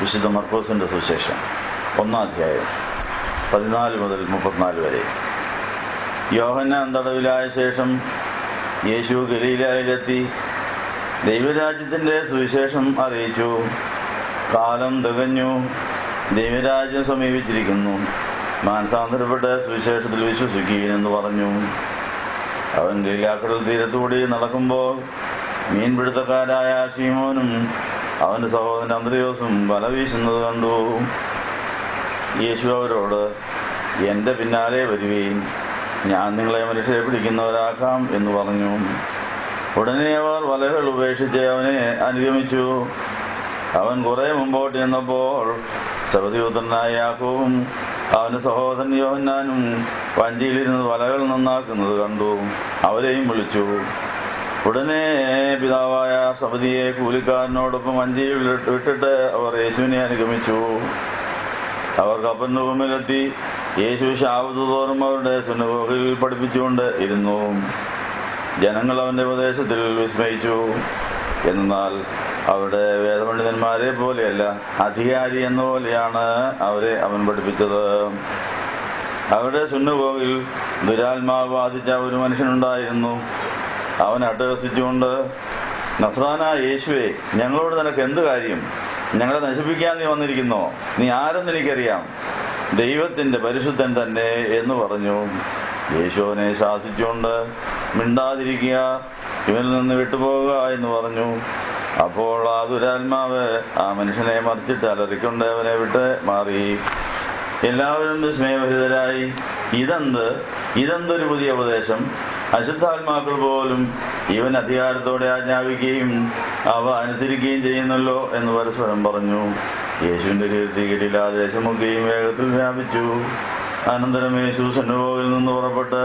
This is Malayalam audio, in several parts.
വിശുദ്ധ മർക്കോസിൻ്റെ സുവിശേഷം 1-ാം അധ്യായം 14 മുതൽ 34 വരെ. യോഹന്നാൻ തടവിലായ ശേഷം യേശു ഗലീലായിലെത്തി ദൈവരാജ്യത്തിൻ്റെ സുവിശേഷം അറിയിച്ചു. കാലം തികഞ്ഞു, ദൈവരാജ്യം സമീപിച്ചിരിക്കുന്നു, മാനസാന്തരപ്പെട്ട് സുവിശേഷത്തിൽ വിശ്വസിക്കുകയെന്ന് പറഞ്ഞു. അവൻ ഗലീലാക്കടൽ തീരത്തുകൂടി നടക്കുമ്പോൾ മീൻപിടുത്തക്കാരായ ശീമോനും അവൻ്റെ സഹോദരൻ അന്ത്രയോസും വല വീശുന്നത് കണ്ടു. യേശു അവരോട്, എൻ്റെ പിന്നാലെ വരുവീൻ, ഞാൻ നിങ്ങളെ മനുഷ്യരെ പിടിക്കുന്നവരാക്കാം എന്ന് പറഞ്ഞു. ഉടനെ അവർ വലകൾ ഉപേക്ഷിച്ച് അവനെ അനുഗമിച്ചു. അവൻ കുറെ മുമ്പോട്ട് ചെന്നപ്പോൾ സെബെദെയുടെ യാക്കോബും അവൻ്റെ സഹോദരൻ യോഹന്നാനും വഞ്ചിയിലിരുന്ന് വലകൾ നന്നാക്കുന്നത് കണ്ടു. അവരെയും വിളിച്ചു. ഉടനെ പിതാവായ സെബെദിയെ കൂലിക്കാരനോടൊപ്പം വഞ്ചിയിൽ വിട്ടിട്ട് അവർ യേശുവിനെ അനുഗമിച്ചു. അവർ കപ്പർന്നഹൂമിലെത്തി. യേശു ശാബത്ത് തോറും അവരുടെ സുനഗോഗിൽ പഠിപ്പിച്ചുകൊണ്ട് ഇരുന്നു. ജനങ്ങൾ അവൻ്റെ ഉപദേശത്തിൽ വിസ്മയിച്ചു. എന്നാൽ അവരുടെ വേദപണ്ഡിതന്മാരെ പോലെയല്ല, അധികാരി എന്ന പോലെയാണ് അവരെ അവൻ പഠിപ്പിച്ചത്. അവരുടെ സുന്നഗോഗിൽ ദുരാത്മാവ് ബാധിച്ച ഒരു മനുഷ്യനുണ്ടായിരുന്നു. അവൻ അട്ടഹസിച്ചുകൊണ്ട്, നസ്രാനായ യേശുവേ, ഞങ്ങളോട് നിനക്ക് എന്ത് കാര്യം? ഞങ്ങളെ നശിപ്പിക്കാൻ നീ വന്നിരിക്കുന്നോ? നീ ആരെന്ന് എനിക്കറിയാം, ദൈവത്തിൻ്റെ പരിശുദ്ധൻ തന്നെ എന്ന് പറഞ്ഞു. യേശുവിനെ ശാസിച്ചുകൊണ്ട്, മിണ്ടാതിരിക്കുക, ഇവനിൽ നിന്ന് വിട്ടുപോകുക എന്ന് പറഞ്ഞു. അപ്പോൾ ആ ദുരാത്മാവ് ആ മനുഷ്യനെ മറിച്ചിട്ട് അലറിക്കൊണ്ട് അവനെ വിട്ട് മാറി. എല്ലാവരും വിസ്മയഭരിതരായി. ഇതെന്തൊരു പുതിയ ഉപദേശം! അശുദ്ധാത്മാക്കൾ പോലും ഇവൻ അധികാരത്തോടെ ആജ്ഞാപിക്കുകയും അവ അനുസരിക്കുകയും ചെയ്യുന്നല്ലോ എന്ന് പരസ്പരം പറഞ്ഞു. യേശുവിൻ്റെ കീർത്തി ഗലീലാ ദേശമൊക്കെയും വേഗത്തിൽ വ്യാപിച്ചു. അനന്തരം യേശു സുനഗോഗിൽ നിന്ന് പുറപ്പെട്ട്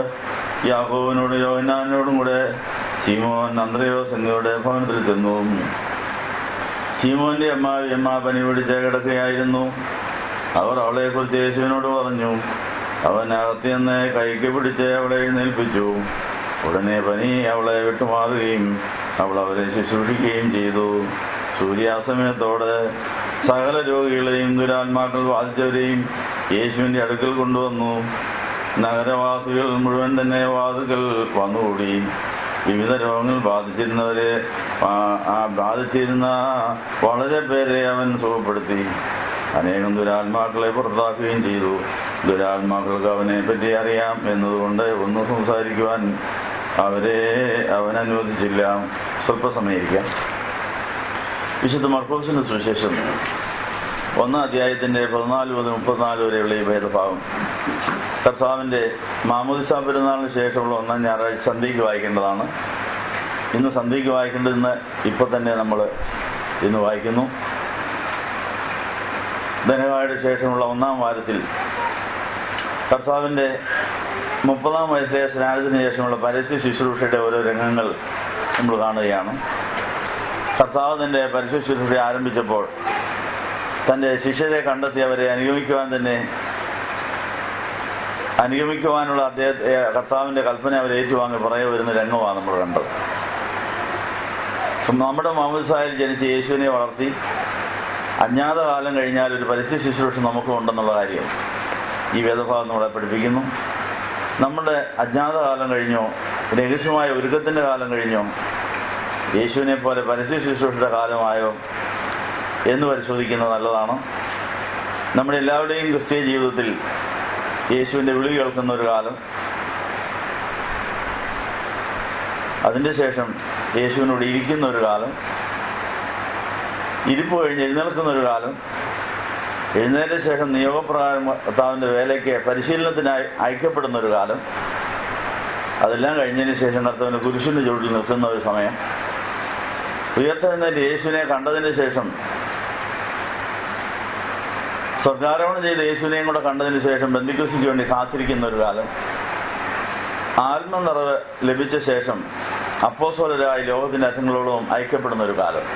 യാക്കോബിനോടും യോഹന്നാനോടും കൂടെ ശീമോൻ അന്ത്രയോസ് എന്നിവരുടെ ഭവനത്തിൽ ചെന്നു. ശീമോന്റെ അമ്മ പനി പിടിച്ച് കിടക്കുകയായിരുന്നു. അവർ അവളെക്കുറിച്ച് യേശുവിനോട് പറഞ്ഞു. അവൻ അകത്ത് നിന്ന് കൈക്ക് പിടിച്ച് അവളെ എഴുന്നേൽപ്പിച്ചു. ഉടനെ പനി അവളെ വിട്ടുമാറുകയും അവൾ അവരെ ശുശ്രൂഷിക്കുകയും ചെയ്തു. സൂര്യാസ്തമയത്തോടെ സകല രോഗികളെയും ദുരാത്മാക്കൾ ബാധിച്ചവരെയും യേശുവിൻ്റെ അടുക്കൽ കൊണ്ടുവന്നു. നഗരവാസികൾ മുഴുവൻ തന്നെ വാതിൽക്കൽ വന്നുകൂടി. വിവിധ രോഗങ്ങൾ ബാധിച്ചിരുന്ന വളരെ പേരെ അവൻ സുഖപ്പെടുത്തി. അനേകം ദുരാത്മാക്കളെ പുറത്താക്കുകയും ചെയ്തു. ദുരാത്മാക്കൾക്ക് അവനെ പറ്റി അറിയാം എന്നതുകൊണ്ട് ഒന്നും സംസാരിക്കുവാൻ അവൻ അനുവദിച്ചില്ല. സ്വല്പസമയിരിക്കാം. വിശുദ്ധ മർക്കോസിന്റെ സുവിശേഷം 1-ാം അധ്യായത്തിന്റെ 14 മുതൽ 34 വരെയുള്ള ഈ വേദഭാഗം കർത്താവിന്റെ മാമോദിസ പെരുന്നാളിന് ശേഷമുള്ള 1-ാം ഞായറാഴ്ച സന്ധ്യയ്ക്ക് വായിക്കേണ്ടതാണ്. ഇന്ന് സന്ധ്യയ്ക്ക് വായിക്കേണ്ടതെന്ന് ഇപ്പം തന്നെ നമ്മൾ ഇന്ന് വായിക്കുന്നു. ധനവായുടെ ശേഷമുള്ള 1-ാം വാരത്തിൽ കർത്താവിൻ്റെ 30-ാം വയസ്സിലെ സ്നാനത്തിന് ശേഷമുള്ള പരസ്യ ശുശ്രൂഷയുടെ ഓരോ രംഗങ്ങൾ നമ്മൾ കാണുകയാണ്. കർത്താവ് തൻ്റെ പരസ്യ ശുശ്രൂഷ ആരംഭിച്ചപ്പോൾ തൻ്റെ ശിഷ്യരെ കണ്ടെത്തി അവരെ അനുഗമിക്കുവാനുള്ള കർത്താവിൻ്റെ കൽപ്പന അവരെ ഏറ്റുവാങ്ങി പുറകെ വരുന്ന രംഗമാണ് നമ്മൾ കണ്ടത്. നമ്മുടെ മാമോദിസായിൽ ജനിച്ച യേശുവിനെ വളർത്തി അജ്ഞാതകാലം കഴിഞ്ഞാൽ ഒരു പരസ്യ ശുശ്രൂഷ നമുക്കും ഉണ്ടെന്നുള്ള കാര്യം ഈ വേദഭാഗം നമ്മളെ പഠിപ്പിക്കുന്നു. നമ്മുടെ അജ്ഞാതകാലം കഴിഞ്ഞോ, രഹസ്യമായ ഒരുക്കത്തിൻ്റെ കാലം കഴിഞ്ഞോ, യേശുവിനെ പോലെ പരസ്യ ശുശ്രൂഷയുടെ കാലമായോ എന്ന് പരിശോധിക്കുന്നത് നല്ലതാണ്. നമ്മുടെ എല്ലാവരുടെയും ക്രിസ്തീയ ജീവിതത്തിൽ യേശുവിൻ്റെ വിളി കേൾക്കുന്ന ഒരു കാലം, അതിൻ്റെ ശേഷം യേശുവിനോട് ഇരിക്കുന്ന ഒരു കാലം, ഇരിപ്പ് കഴിഞ്ഞ് എഴുന്നേൽക്കുന്ന ഒരു കാലം, എഴുന്നേറ്റ ശേഷം നിയോഗപ്രകാരം കർത്താവിൻ്റെ വേലയ്ക്ക് പരിശീലനത്തിനായി അയക്കപ്പെടുന്ന ഒരു കാലം, അതെല്ലാം കഴിഞ്ഞതിന് ശേഷം കർത്താവിൻ്റെ കുരിശിൻ്റെ ചുവട്ടിൽ നിൽക്കുന്ന ഒരു സമയം, ഉയർത്തെഴുന്നേറ്റ് യേശുവിനെ കണ്ടതിന് ശേഷം സ്വർഗാരോഹണം ചെയ്ത യേശുവിനെയും കൂടെ കണ്ടതിന് ശേഷം ബന്ധിക്കുസിക്ക് വേണ്ടി കാത്തിരിക്കുന്ന ഒരു കാലം, ആത്മനിറവ് ലഭിച്ച ശേഷം അപ്പോസ്തലരായി ലോകത്തിൻ്റെ അറ്റങ്ങളോളം അയക്കപ്പെടുന്ന ഒരു കാലം.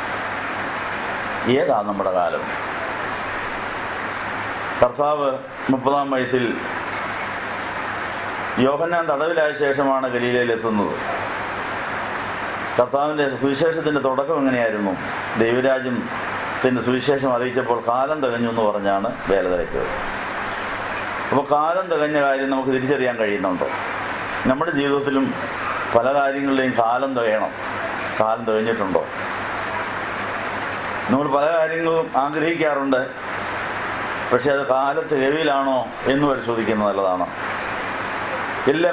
ഏതാ നമ്മുടെ കാലം? കർത്താവ് 30-ാം വയസ്സിൽ യോഹന്നാൻ തടവിലായ ശേഷമാണ് ഗലീലയിൽ എത്തുന്നത്. കർത്താവിൻ്റെ സുവിശേഷത്തിൻ്റെ തുടക്കം എങ്ങനെയായിരുന്നു? ദൈവരാജ്യം ദൈവത്തിന്റെ സുവിശേഷം അറിയിച്ചപ്പോൾ കാലം തികഞ്ഞു എന്ന് പറഞ്ഞാണ് വേല തികച്ചത്. അപ്പോൾ കാലം തികഞ്ഞ കാര്യം നമുക്ക് തിരിച്ചറിയാൻ കഴിയുന്നുണ്ടോ? നമ്മുടെ ജീവിതത്തിലും പല കാര്യങ്ങളുടെയും കാലം തികയണം. കാലം തികഞ്ഞിട്ടുണ്ടോ? നമ്മൾ പല കാര്യങ്ങളും ആഗ്രഹിക്കാറുണ്ട്, പക്ഷെ അത് തികവിലാണോ എന്ന് പരിശോധിക്കുന്നത് നല്ലതാണ്. എല്ലാ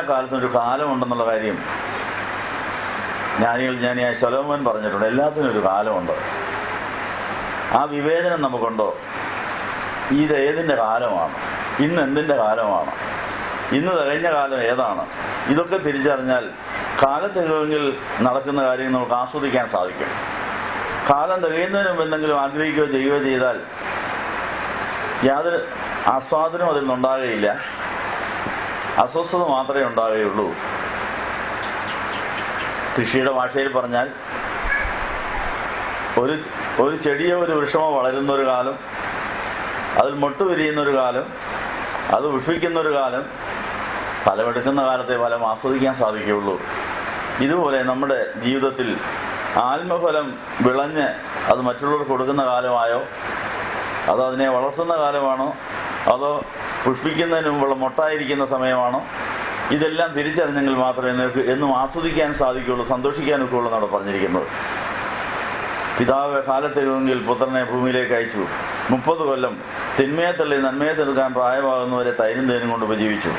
കാലത്തും ഒരു കാലമുണ്ടെന്നുള്ള കാര്യം ജ്ഞാനിയായ ശലോമോൻ പറഞ്ഞിട്ടുണ്ട്. എല്ലാത്തിനും ഒരു കാലമുണ്ട്. ആ വിവേചനം നമുക്കുണ്ടോ? ഇത് ഏതിൻ്റെ കാലമാണ്? ഇന്ന് എന്തിൻ്റെ കാലമാണ്? ഇന്ന് തികഞ്ഞ കാലം ഏതാണ്? ഇതൊക്കെ തിരിച്ചറിഞ്ഞാൽ കാലത്തികവെങ്കിൽ നടക്കുന്ന കാര്യങ്ങൾ നമുക്ക് ആസ്വദിക്കാൻ സാധിക്കും. കാലം തികയുന്നതിന് മുമ്പ് എന്തെങ്കിലും ആഗ്രഹിക്കുകയോ ചെയ്യുകയോ ചെയ്താൽ യാതൊരു ആസ്വാദനവും അതിൽ നിന്നുണ്ടാകുകയില്ല, അസ്വസ്ഥത മാത്രമേ ഉണ്ടാകുകയുള്ളൂ. കൃഷിയുടെ ഭാഷയിൽ പറഞ്ഞാൽ ഒരു ചെടിയോ ഒരു വൃക്ഷമോ വളരുന്നൊരു കാലം, അതിൽ മൊട്ട് വിരിയുന്നൊരു കാലം, അത് പുഷ്പിക്കുന്നൊരു കാലം, ഫലമെടുക്കുന്ന കാലത്തെ ഫലം ആസ്വദിക്കാൻ സാധിക്കുകയുള്ളൂ. ഇതുപോലെ നമ്മുടെ ജീവിതത്തിൽ ആത്മഫലം വിളഞ്ഞ് അത് മറ്റുള്ളവർക്ക് കൊടുക്കുന്ന കാലമായോ, അതോ അതിനെ വളർത്തുന്ന കാലമാണോ, അതോ പുഷ്പിക്കുന്നതിന് മുമ്പുള്ള മൊട്ടായിരിക്കുന്ന സമയമാണോ, ഇതെല്ലാം തിരിച്ചറിഞ്ഞെങ്കിൽ മാത്രമേ നിങ്ങൾക്ക് എന്നും ആസ്വദിക്കാൻ സാധിക്കുകയുള്ളൂ, സന്തോഷിക്കാനൊക്കെ ഉള്ളൂ എന്നാണ് പറഞ്ഞിരിക്കുന്നത്. പിതാവ് കാലത്തെങ്കിൽ പുത്രനെ ഭൂമിയിലേക്ക് അയച്ചു. 30 കൊല്ലം തിന്മയെ തള്ളി നന്മയെ തെടുക്കാൻ പ്രായമാകുന്നവരെ തൈരും തേനും കൊണ്ട് ഉപജീവിച്ചു.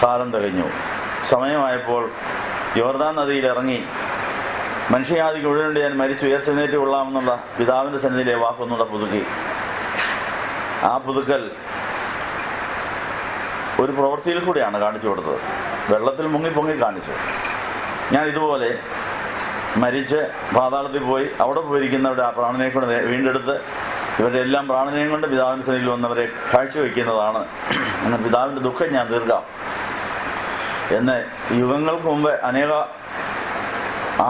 കാലം തികഞ്ഞു. സമയമായപ്പോൾ യോർദാൻ നദിയിൽ ഇറങ്ങി മനുഷ്യജാതിക്ക് മുഴുവൻ ഞാൻ മരിച്ചു ഉയർത്തെഴുന്നേറ്റ് കൊള്ളാമെന്നുള്ള പിതാവിൻ്റെ സന്നിധിയിലെ വാക്കൊന്നുകൂടെ പുതുക്കി. ആ പുതുക്കൽ ഒരു പ്രവൃത്തിയിൽ കൂടിയാണ് കാണിച്ചു കൊടുത്തത്. വെള്ളത്തിൽ മുങ്ങിപ്പൊങ്ങി കാണിച്ചു. ഞാൻ ഇതുപോലെ മരിച്ച് പാതാളത്തിൽ പോയി അവിടെ പോയിരിക്കുന്നവരുടെ ആ പ്രാണനെ കൊണ്ട് വീണ്ടെടുത്ത് ഇവരുടെ എല്ലാം പ്രാണനെയും കൊണ്ട് പിതാവിൻ്റെ സന്നിധിയിൽ വന്നവരെ കാഴ്ചവെക്കുന്നതാണ്. അങ്ങനെ പിതാവിൻ്റെ ദുഃഖം ഞാൻ തീർക്കാം എന്ന് യുഗങ്ങൾക്ക് മുമ്പേ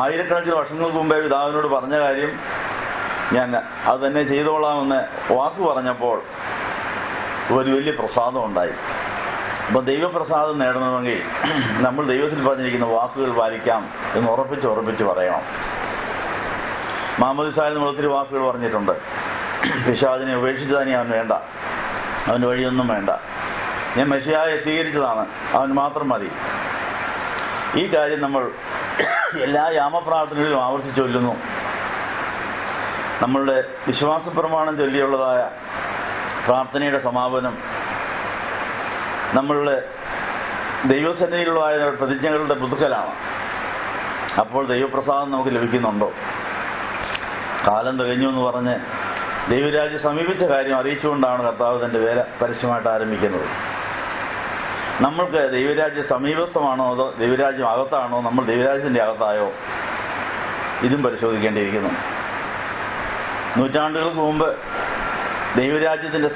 ആയിരക്കണക്കിന് വർഷങ്ങൾക്ക് മുമ്പേ പിതാവിനോട് പറഞ്ഞ കാര്യം ഞാൻ അത് തന്നെ ചെയ്തോളാമെന്ന് വാക്ക് പറഞ്ഞപ്പോൾ ഒരു വലിയ പ്രസാദം ഉണ്ടായി. അപ്പോൾ ദൈവപ്രസാദം നേടണമെങ്കിൽ നമ്മൾ ദൈവത്തിൽ പറഞ്ഞിരിക്കുന്ന വാക്കുകൾ പാലിക്കാം എന്ന് ഉറപ്പിച്ച് പറയണം. മാമോദിസായിൽ നമ്മൾ ഒത്തിരി വാക്കുകൾ പറഞ്ഞിട്ടുണ്ട്. പിശാചിനെ ഉപേക്ഷിച്ച് തന്നെ അവൻ വേണ്ട, അവൻ്റെ വഴിയൊന്നും വേണ്ട, ഞാൻ മെശിഹായെ സ്വീകരിച്ചതാണ്, അവൻ മാത്രം മതി. ഈ കാര്യം നമ്മൾ എല്ലാ യാമപ്രാർത്ഥനകളിലും ആവർത്തിച്ച് ചൊല്ലുന്നു. നമ്മളുടെ വിശ്വാസ പ്രമാണം ചൊല്ലിയുള്ളതായ പ്രാർത്ഥനയുടെ സമാപനം നമ്മളുടെ ദൈവസന്നിധിയിലുള്ളതായ പ്രതിജ്ഞകളുടെ പുതുക്കലാണ്. അപ്പോൾ ദൈവപ്രസാദം നമുക്ക് ലഭിക്കുന്നുണ്ടോ? കാലം തികഞ്ഞു എന്ന് പറഞ്ഞ് ദൈവരാജ്യം സമീപിച്ച കാര്യം അറിയിച്ചുകൊണ്ടാണ് കർത്താവ് തൻ്റെ വേല പരസ്യമായിട്ട് ആരംഭിക്കുന്നത്. നമ്മൾക്ക് ദൈവരാജ്യം സമീപസ്ഥമാണോ അതോ ദൈവരാജ്യം അകത്താണോ, നമ്മൾ ദൈവരാജ്യത്തിൻ്റെ അകത്തായോ, ഇതും പരിശോധിക്കേണ്ടിയിരിക്കുന്നു. നൂറ്റാണ്ടുകൾക്ക് മുമ്പ് ദൈവരാജ്യത്തിൻ്റെ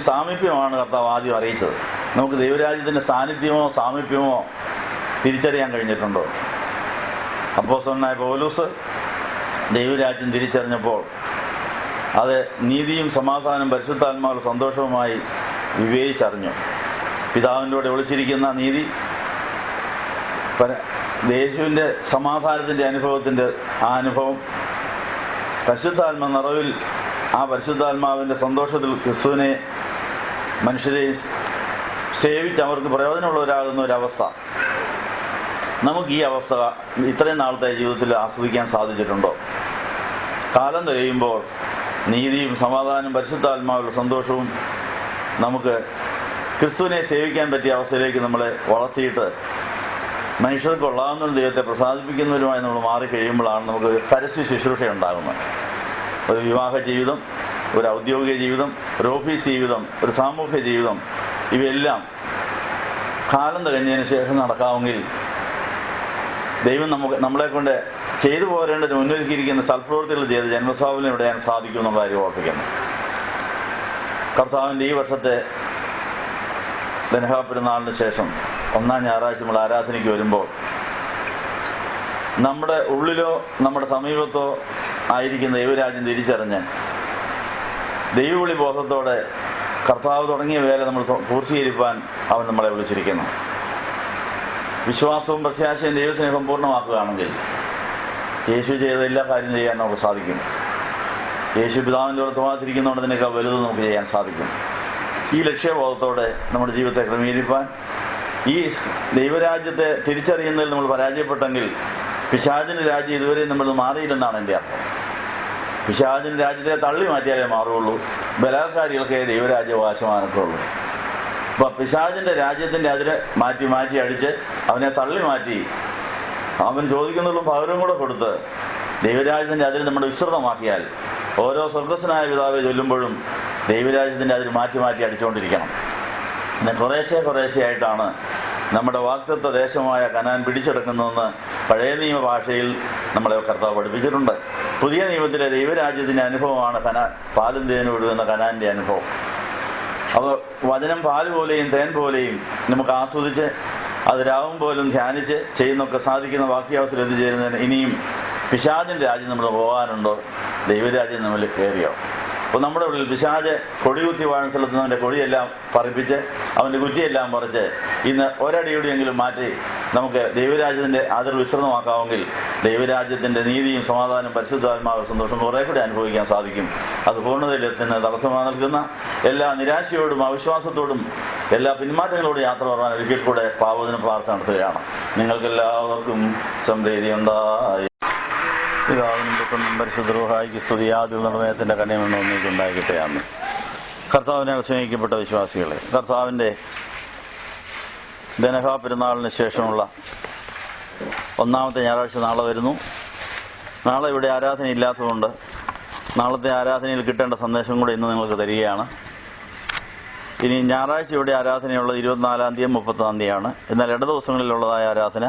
സാമീപ്യമാണ് കർത്താവ് ആദ്യം അറിയിച്ചത്. നമുക്ക് ദൈവരാജ്യത്തിൻ്റെ സാന്നിധ്യമോ സാമീപ്യമോ തിരിച്ചറിയാൻ കഴിഞ്ഞിട്ടുണ്ടോ? അപ്പോസ്തലനായ പൗലോസ് ദൈവരാജ്യം തിരിച്ചറിഞ്ഞപ്പോൾ അത് നീതിയും സമാധാനം പരിശുദ്ധാത്മാവിൽ സന്തോഷവുമായി വിവേചിച്ചറിഞ്ഞു. പിതാവിൻ്റെ കൂടെ ഒളിച്ചിരിക്കുന്ന നീതി, യേശുവിൻ്റെ സമാധാനത്തിൻ്റെ ആ അനുഭവം, പരിശുദ്ധാത്മ നിറവിൽ ആ പരിശുദ്ധാത്മാവിൻ്റെ സന്തോഷത്തിൽ ക്രിസ്തുവിനെ മനുഷ്യരെ സേവിച്ച് അവർക്ക് പ്രയോജനമുള്ളവരാകുന്ന ഒരവസ്ഥ. നമുക്ക് ഈ അവസ്ഥ ഇത്രയും നാളത്തെ ജീവിതത്തിൽ ആസ്വദിക്കാൻ സാധിച്ചിട്ടുണ്ടോ? കാലം തികയുമ്പോൾ നീതിയും സമാധാനവും പരിശുദ്ധാത്മാവിലുള്ള സന്തോഷവും നമുക്ക് ക്രിസ്തുവിനെ സേവിക്കാൻ പറ്റിയ അവസ്ഥയിലേക്ക് നമ്മളെ വളർത്തിയിട്ട് മനുഷ്യർക്ക് കൊള്ളാവുന്ന ദൈവത്തെ പ്രസാദിപ്പിക്കുന്നവരുമായി നമ്മൾ മാറിക്കഴിയുമ്പോഴാണ് നമുക്കൊരു പരസ്യ ശുശ്രൂഷ ഉണ്ടാകുന്നത്. ഒരു വിവാഹ ജീവിതം, ഒരു ഔദ്യോഗിക ജീവിതം, ഒരു ഓഫീസ് ജീവിതം, ഒരു സാമൂഹ്യ ജീവിതം, ഇവയെല്ലാം കാലം തികഞ്ഞതിന് ശേഷം നടക്കാമെങ്കിൽ ദൈവം നമ്മളെ കൊണ്ട് ചെയ്തു പോരേണ്ടത് മുന്നൊരുക്കിയിരിക്കുന്ന സൽപ്രവൃത്തികൾ ചെയ്ത് ജന്മസാഫല്യം ഇടാൻ സാധിക്കും എന്നുള്ള കാര്യം ഓർപ്പിക്കുന്നു. കർത്താവിൻ്റെ ഈ വർഷത്തെ പെരുന്നാളിന് ശേഷം 1-ാം ഞായറാഴ്ച നമ്മൾ ആരാധനയ്ക്ക് വരുമ്പോൾ നമ്മുടെ ഉള്ളിലോ നമ്മുടെ സമീപത്തോ ആയിരിക്കുന്ന ദൈവരാജ്യം തിരിച്ചറിഞ്ഞ് ദൈവവിളി ബോധത്തോടെ കർത്താവ് തുടങ്ങിയ വേല നമ്മൾ പൂർത്തീകരിക്കാൻ അവൻ നമ്മളെ വിളിച്ചിരിക്കുന്നു. വിശ്വാസവും പ്രത്യാശയും ദൈവസ്നേഹം പൂർണ്ണമാക്കുകയാണെങ്കിൽ യേശു ചെയ്ത എല്ലാ കാര്യം ചെയ്യാൻ നമുക്ക് സാധിക്കും. യേശു പിതാവിൻ്റെ ഉത്തരവാദിത്തിരിക്കുന്നതുകൊണ്ട് ഇതിനേക്കാൾ വലുത് നമുക്ക് ചെയ്യാൻ സാധിക്കും. ഈ ലക്ഷ്യബോധത്തോടെ നമ്മുടെ ജീവിതത്തെ ക്രമീകരിപ്പാൻ, ഈ ദൈവരാജ്യത്തെ തിരിച്ചറിയുന്നതിൽ നമ്മൾ പരാജയപ്പെട്ടെങ്കിൽ പിശാചിൻ്റെ രാജ്യം ഇതുവരെ നമ്മൾ മാറിയില്ലെന്നാണ് എൻ്റെ അർത്ഥം. പിശാചിൻ്റെ രാജ്യത്തെ തള്ളി മാറ്റിയാലേ മാറുകയുള്ളൂ. ബലാത്കാരികൾക്കേ ദൈവരാജ്യാവകാശമാനൊക്കെയുള്ളൂ. അപ്പം പിശാചിൻ്റെ രാജ്യത്തിൻ്റെ അതിരെ മാറ്റി അടിച്ച് അവനെ തള്ളി മാറ്റി അവന് ചോദിക്കുന്നുള്ള പകരം കൂടെ കൊടുത്ത് ദൈവരാജ്യത്തിൻ്റെ അതിൽ നമ്മൾ വിസ്തൃതമാക്കിയാൽ ഓരോ സ്വർഗസ്വനായ പിതാവെ ചൊല്ലുമ്പോഴും ദൈവരാജ്യത്തിൻ്റെ അതിൽ മാറ്റി അടിച്ചുകൊണ്ടിരിക്കണം. പിന്നെ കുറേശ്ശെയായിട്ടാണ് നമ്മുടെ വാഗ്ദത്ത ദേശമായ കനാൻ പിടിച്ചെടുക്കുന്നതെന്ന് പഴയ നിയമ ഭാഷയിൽ നമ്മളെ കർത്താവ് പഠിപ്പിച്ചിട്ടുണ്ട്. പുതിയ നിയമത്തിലെ ദൈവരാജ്യത്തിൻ്റെ അനുഭവമാണ് പാലും തേനും ഒഴുകുന്ന കനാൻ്റെ അനുഭവം. അപ്പോൾ വചനം പാല് പോലെയും തേൻ പോലെയും നമുക്ക് ആസ്വദിച്ച് അത് രാവും പോലും ധ്യാനിച്ച് ചെയ്യുന്നൊക്കെ സാധിക്കുന്ന വാക്യാവസ്ഥയിൽ എത്തിച്ചേരുന്നതിന് ഇനിയും പിശാചിൻ്റെ രാജ്യം നമ്മൾ പോകാനുണ്ടോ? ദൈവരാജ്യം നമ്മൾ കയറിയോ? അപ്പോൾ നമ്മുടെ ഉള്ളിൽ പിശാച് കൊടികുത്തി വാഴുന്ന സ്ഥലത്ത് നിന്ന് അവൻ്റെ കൊടിയെല്ലാം പറിപ്പിച്ച് അവൻ്റെ കുറ്റിയെല്ലാം പറിച്ച് ഇന്ന് ഒരടിയോടെയെങ്കിലും മാറ്റി നമുക്ക് ദൈവരാജ്യത്തിൻ്റെ അതിർ വിസ്തൃതമാക്കാമെങ്കിൽ ദൈവരാജ്യത്തിൻ്റെ നീതിയും സമാധാനം പരിശുദ്ധാത്മാവ് സന്തോഷം കുറേ കൂടി അനുഭവിക്കാൻ സാധിക്കും. അത് പൂർണ്ണതയിലെത്തുന്ന തടസ്സമായി നിൽക്കുന്ന എല്ലാ നിരാശയോടും അവിശ്വാസത്തോടും എല്ലാ പിന്മാറ്റങ്ങളോടും യാത്ര പറയാൻ ഒരിക്കൽ കൂടെ പാവത്തിന് പ്രാർത്ഥന നടത്തുകയാണ്. നിങ്ങൾക്കെല്ലാവർക്കും സംപ്രീതി ഉണ്ടായി. പിതാവിനും പുത്രനും പരിശുദ്ധ റൂഹായിക്ക് സ്തുതി. ആദ്യം നിർണയത്തിൻ്റെ കണ്ണിയെന്ന് ഒന്നിക്കുണ്ടായിക്കിട്ടെയാണ്. കർത്താവിനെ സ്നേഹിക്കപ്പെട്ട വിശ്വാസികളെ, കർത്താവിൻ്റെ ധനഹാ പെരുന്നാളിന് ശേഷമുള്ള ഒന്നാമത്തെ ഞായറാഴ്ച നാളെ വരുന്നു. നാളെ ഇവിടെ ആരാധന ഇല്ലാത്തതുകൊണ്ട് നാളത്തെ ആരാധനയിൽ കിട്ടേണ്ട സന്ദേശം കൂടെ ഇന്ന് നിങ്ങൾക്ക് തരികയാണ്. ഇനി ഞായറാഴ്ച ഇവിടെ ആരാധനയുള്ളത് 24-ാം തീയതി 30-ാം തീയതിയാണ്. എന്നാൽ ഇട ദിവസങ്ങളിലുള്ളതായ ആരാധന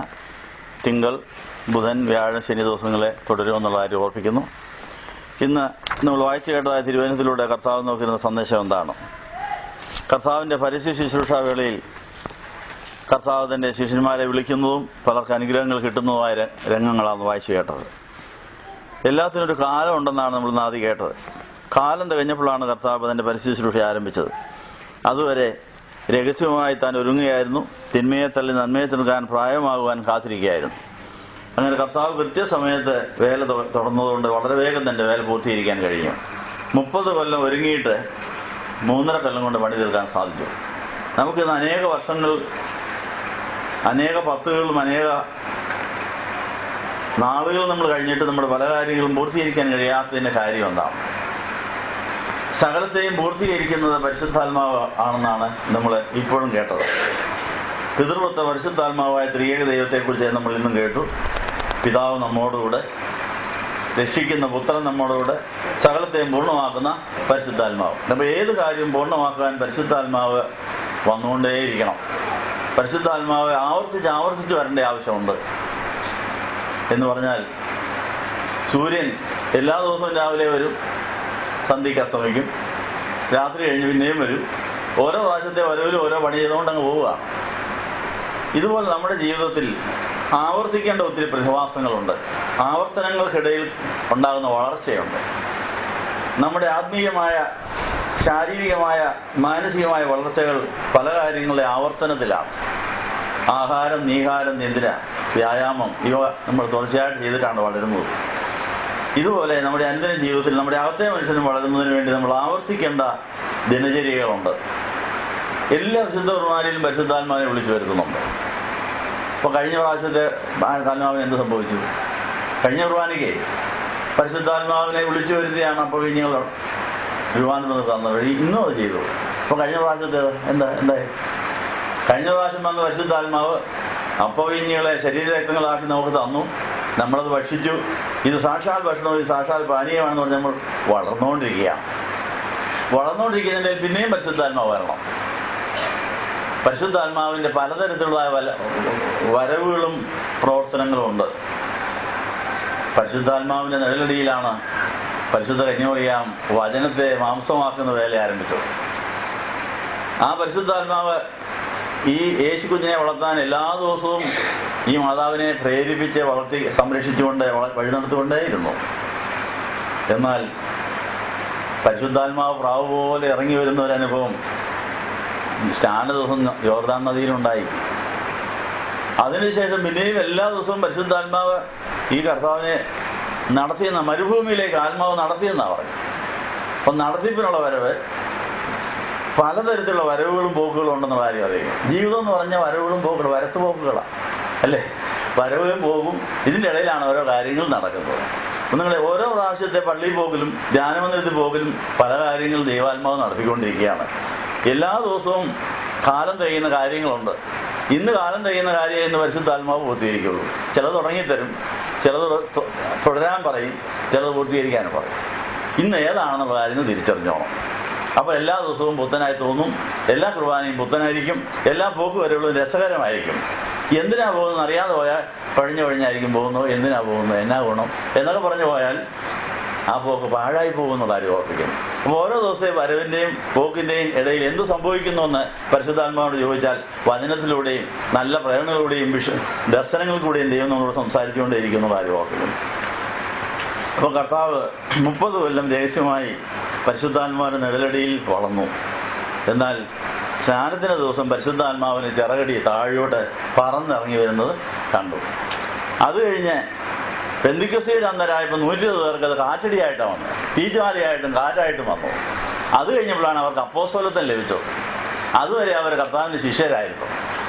തിങ്കൾ, ബുധൻ, വ്യാഴം, ശനി ദിവസങ്ങളെ തുടരുമെന്നുള്ള കാര്യം ഓർപ്പിക്കുന്നു. ഇന്ന് നമ്മൾ വായിച്ചു കേട്ടതായ തിരുവചനത്തിലൂടെ കർത്താവ് നോക്കിയിരുന്ന സന്ദേശം എന്താണ്? കർത്താവിൻ്റെ പരസ്യ ശുശ്രൂഷാ വേളയിൽ കർത്താവ് തൻ്റെ ശിഷ്യന്മാരെ വിളിക്കുന്നതും പലർക്ക് അനുഗ്രഹങ്ങൾ കിട്ടുന്നതുമായ രംഗങ്ങളാണ് വായിച്ചു കേട്ടത്. എല്ലാത്തിനൊരു കാലം ഉണ്ടെന്നാണ് നമ്മൾ ആദ്യം കേട്ടത്. കാലം തികഞ്ഞപ്പോഴാണ് കർത്താവ് തൻ്റെ പരസ്യ ശുശ്രൂഷ ആരംഭിച്ചത്. അതുവരെ രഹസ്യമായി താൻ ഒരുങ്ങുകയായിരുന്നു. തിന്മയെ തള്ളി നന്മയെ തിരുകാൻ പ്രായമാകുവാൻ കാത്തിരിക്കുകയായിരുന്നു. അങ്ങനെ കർത്താവ് കൃത്യസമയത്ത് വേല തുടർന്നതുകൊണ്ട് വളരെ വേഗം തൻ്റെ വേല പൂർത്തീകരിക്കാൻ കഴിഞ്ഞു. 30 കൊല്ലം ഒരുങ്ങിയിട്ട് 3.5 കൊല്ലം കൊണ്ട് പണി തീർക്കാൻ സാധിച്ചു. നമുക്കിന്ന് അനേക വർഷങ്ങൾ, അനേക പത്തുകളും അനേക നാളുകൾ നമ്മൾ കഴിഞ്ഞിട്ട് നമ്മുടെ പല കാര്യങ്ങളും പൂർത്തീകരിക്കാൻ കഴിയാത്തതിൻ്റെ കാര്യം എന്താണ്? സകലത്തെയും പൂർത്തീകരിക്കുന്നത് പരിശുദ്ധാത്മാവ് ആണെന്നാണ് നമ്മൾ ഇപ്പോഴും കേട്ടത്. പിതൃവൃത്ത പരിശുദ്ധാത്മാവായ ത്രിയേക ദൈവത്തെക്കുറിച്ച് നമ്മൾ ഇന്നും കേട്ടു. പിതാവ് നമ്മോടുകൂടെ, രക്ഷിക്കുന്ന പുത്രൻ നമ്മോടുകൂടെ, സകലത്തെയും പൂർണ്ണമാക്കുന്ന പരിശുദ്ധാത്മാവ്. അപ്പോൾ ഏത് കാര്യവും പൂർണ്ണമാക്കാൻ പരിശുദ്ധാത്മാവ് വന്നുകൊണ്ടേയിരിക്കണം. പരിശുദ്ധാത്മാവ് ആവർത്തിച്ച് വരേണ്ട ആവശ്യമുണ്ട്. എന്ന് പറഞ്ഞാൽ സൂര്യൻ എല്ലാ ദിവസവും രാവിലെ വരും, സന്ധ്യയ്ക്ക് അസ്തമിക്കും, രാത്രി കഴിഞ്ഞ് പിന്നെയും വരും. ഓരോ പ്രാവശ്യത്തെ വരവിലും ഓരോ പണി ചെയ്തുകൊണ്ട് അങ്ങ് പോവുക. ഇതുപോലെ നമ്മുടെ ജീവിതത്തിൽ ആവർത്തിക്കേണ്ട ഒത്തിരി പ്രതിഭാസങ്ങളുണ്ട്. ആവർത്തനങ്ങൾക്കിടയിൽ ഉണ്ടാകുന്ന വളർച്ചയുണ്ട്. നമ്മുടെ ആത്മീയമായ, ശാരീരികമായ, മാനസികമായ വളർച്ചകൾ പല കാര്യങ്ങളുടെ ആവർത്തനത്തിലാണ്. ആഹാരം, നീഹാരം, നിദ്ര, വ്യായാമം ഇവ നമ്മൾ തുടർച്ചയായിട്ട് ചെയ്തിട്ടാണ് വളരുന്നത്. ഇതുപോലെ നമ്മുടെ അനുദിന ജീവിതത്തിൽ നമ്മുടെ അകത്തെ മനുഷ്യനും വളരുന്നതിന് വേണ്ടി നമ്മൾ ആവർത്തിക്കേണ്ട ദിനചര്യകളുണ്ട്. എല്ലാ വിശുദ്ധ കുർബാനയിലും പരിശുദ്ധാത്മാവിനെ വിളിച്ചു വരുത്തുന്നുണ്ട്. അപ്പോൾ കഴിഞ്ഞ പ്രാവശ്യത്തെ ആത്മാവിന് എന്ത് സംഭവിച്ചു? കഴിഞ്ഞ കുർബാനയ്ക്ക് പരിശുദ്ധാത്മാവിനെ വിളിച്ചു വരുത്തിയാണ് അപ്പോൾ കഴിഞ്ഞങ്ങൾ രൂപാന്തരം തന്ന വഴി ഇന്നും അത് ചെയ്തു. അപ്പോൾ കഴിഞ്ഞ പ്രാവശ്യത്തെ എന്തായി? കഴിഞ്ഞ പ്രാവശ്യം വന്ന പരിശുദ്ധാത്മാവ് അപ്പവീഞ്ഞികളെ ശരീരരക്തങ്ങളാക്കി നമുക്ക് തന്നു, നമ്മളത് ഭക്ഷിച്ചു. ഇത് സാക്ഷാൽ ഭക്ഷണം, ഇത് സാക്ഷാൽ പാനീയമാണെന്ന് പറഞ്ഞ് നമ്മൾ വളർന്നുകൊണ്ടിരിക്കുകയാണ്. വളർന്നുകൊണ്ടിരിക്കുന്നതിൻ്റെ പിന്നെയും പരിശുദ്ധാത്മാവ് വരണം. പരിശുദ്ധാത്മാവിൻ്റെ പലതരത്തിലുള്ളതായ വരവുകളും പ്രവർത്തനങ്ങളും ഉണ്ട്. പരിശുദ്ധാത്മാവിൻ്റെ നിഴലടിയിലാണ് പരിശുദ്ധ കന്യാമറിയാം വചനത്തെ മാംസമാക്കുന്ന വേല ആരംഭിച്ചത്. ആ പരിശുദ്ധാത്മാവ് ഈ യേശു കുഞ്ഞിനെ വളർത്താൻ എല്ലാ ദിവസവും ഈ മാതാവിനെ പ്രേരിപ്പിച്ച് വളർത്തി സംരക്ഷിച്ചുകൊണ്ട് വഴി നടത്തിക്കൊണ്ടേയിരുന്നു. എന്നാൽ പരിശുദ്ധാത്മാവ് പ്രാവ് പോലെ ഇറങ്ങി വരുന്ന ഒരനുഭവം സ്നാന ദിവസം യോർദാൻ നദിയിലുണ്ടായി. അതിനുശേഷം പിന്നെയും എല്ലാ ദിവസവും പരിശുദ്ധാത്മാവ് ഈ കർത്താവിനെ നടത്തിയെന്ന, മരുഭൂമിയിലേക്ക് ആത്മാവ് നടത്തിയെന്നാണ് പറഞ്ഞത്. അപ്പം നടത്തിപ്പിനുള്ള വരവ്, പലതരത്തിലുള്ള വരവുകളും പോക്കുകളും ഉണ്ടെന്നുള്ള കാര്യം അറിയുക. ജീവിതം എന്ന് പറഞ്ഞാൽ വരവുകളും പോക്കുകളും, വരത്ത് പോക്കുകളാണ് അല്ലേ? വരവും പോകും, ഇതിൻ്റെ ഇടയിലാണ് ഓരോ കാര്യങ്ങൾ നടക്കുന്നത്. അപ്പം നിങ്ങൾ ഓരോ പ്രാവശ്യത്തെ പള്ളിയിൽ പോകലും ധ്യാനമന്ദിരത്തിൽ പോകലും പല കാര്യങ്ങൾ ദൈവാത്മാവ് നടത്തിക്കൊണ്ടിരിക്കുകയാണ്. എല്ലാ ദിവസവും കാലം തികയുന്ന കാര്യങ്ങളുണ്ട്. ഇന്ന് കാലം തികയുന്ന കാര്യം ഇന്ന് പരിശുദ്ധാത്മാവ് പൂർത്തീകരിക്കുള്ളൂ. ചിലത് തുടങ്ങിത്തരും, ചിലത് തുടരാൻ പറയും, ചിലത് പൂർത്തീകരിക്കാനും പറയും. ഇന്ന് ഏതാണെന്നുള്ള കാര്യം തിരിച്ചറിഞ്ഞോണം. അപ്പോൾ എല്ലാ ദിവസവും പുത്തനായി തോന്നും, എല്ലാ കുർബാനയും പുത്തനായിരിക്കും, എല്ലാ പോക്കുവരവുകളും രസകരമായിരിക്കും. എന്തിനാ പോകുന്നത് അറിയാതെ പോയാൽ പഴിഞ്ഞായിരിക്കും പോകുന്നത്. എന്തിനാ പോകുന്നത്, എന്നാ ഗുണം എന്നൊക്കെ പറഞ്ഞു പോയാൽ ആ പോക്ക് പാഴായി പോകുന്നുള്ള കാര്യം ഓർപ്പിക്കുന്നു. അപ്പോൾ ഓരോ ദിവസത്തെ വരവിൻ്റെയും പോക്കിൻ്റെയും ഇടയിൽ എന്ത് സംഭവിക്കുന്നുവെന്ന് പരിശുദ്ധാത്മാവോട് ചോദിച്ചാൽ വചനത്തിലൂടെയും നല്ല പ്രേരണകളിലൂടെയും ദർശനങ്ങളിലൂടെയും ദൈവം നമ്മളോട് സംസാരിച്ചുകൊണ്ടേയിരിക്കുന്ന കാര്യം ഓർപ്പിക്കുന്നു. അപ്പോൾ കർത്താവ് 30 കൊല്ലം രഹസ്യമായി പരിശുദ്ധാത്മാവിൻ്റെ നിഴലടിയിൽ വളർന്നു. എന്നാൽ സ്നാനത്തിന് ദിവസം പരിശുദ്ധാത്മാവിന് ചിറകടി താഴോട്ട് പറന്നിറങ്ങി വരുന്നത് കണ്ടു. അത് കഴിഞ്ഞ് പെന്തിക്കോസ്തിയുടെ അന്നേരമായപ്പോൾ 120 പേർക്ക് അത് കാറ്റടിയായിട്ടാണ് വന്നത്. തീജ്വാലയായിട്ടും കാറ്റായിട്ടും വന്നു. അത് കഴിഞ്ഞപ്പോഴാണ് അവർക്ക് അപ്പോസ്തലത്വം ലഭിച്ചത്. അതുവരെ അവർ കർത്താവിൻ്റെ ശിഷ്യരായിരുന്നു.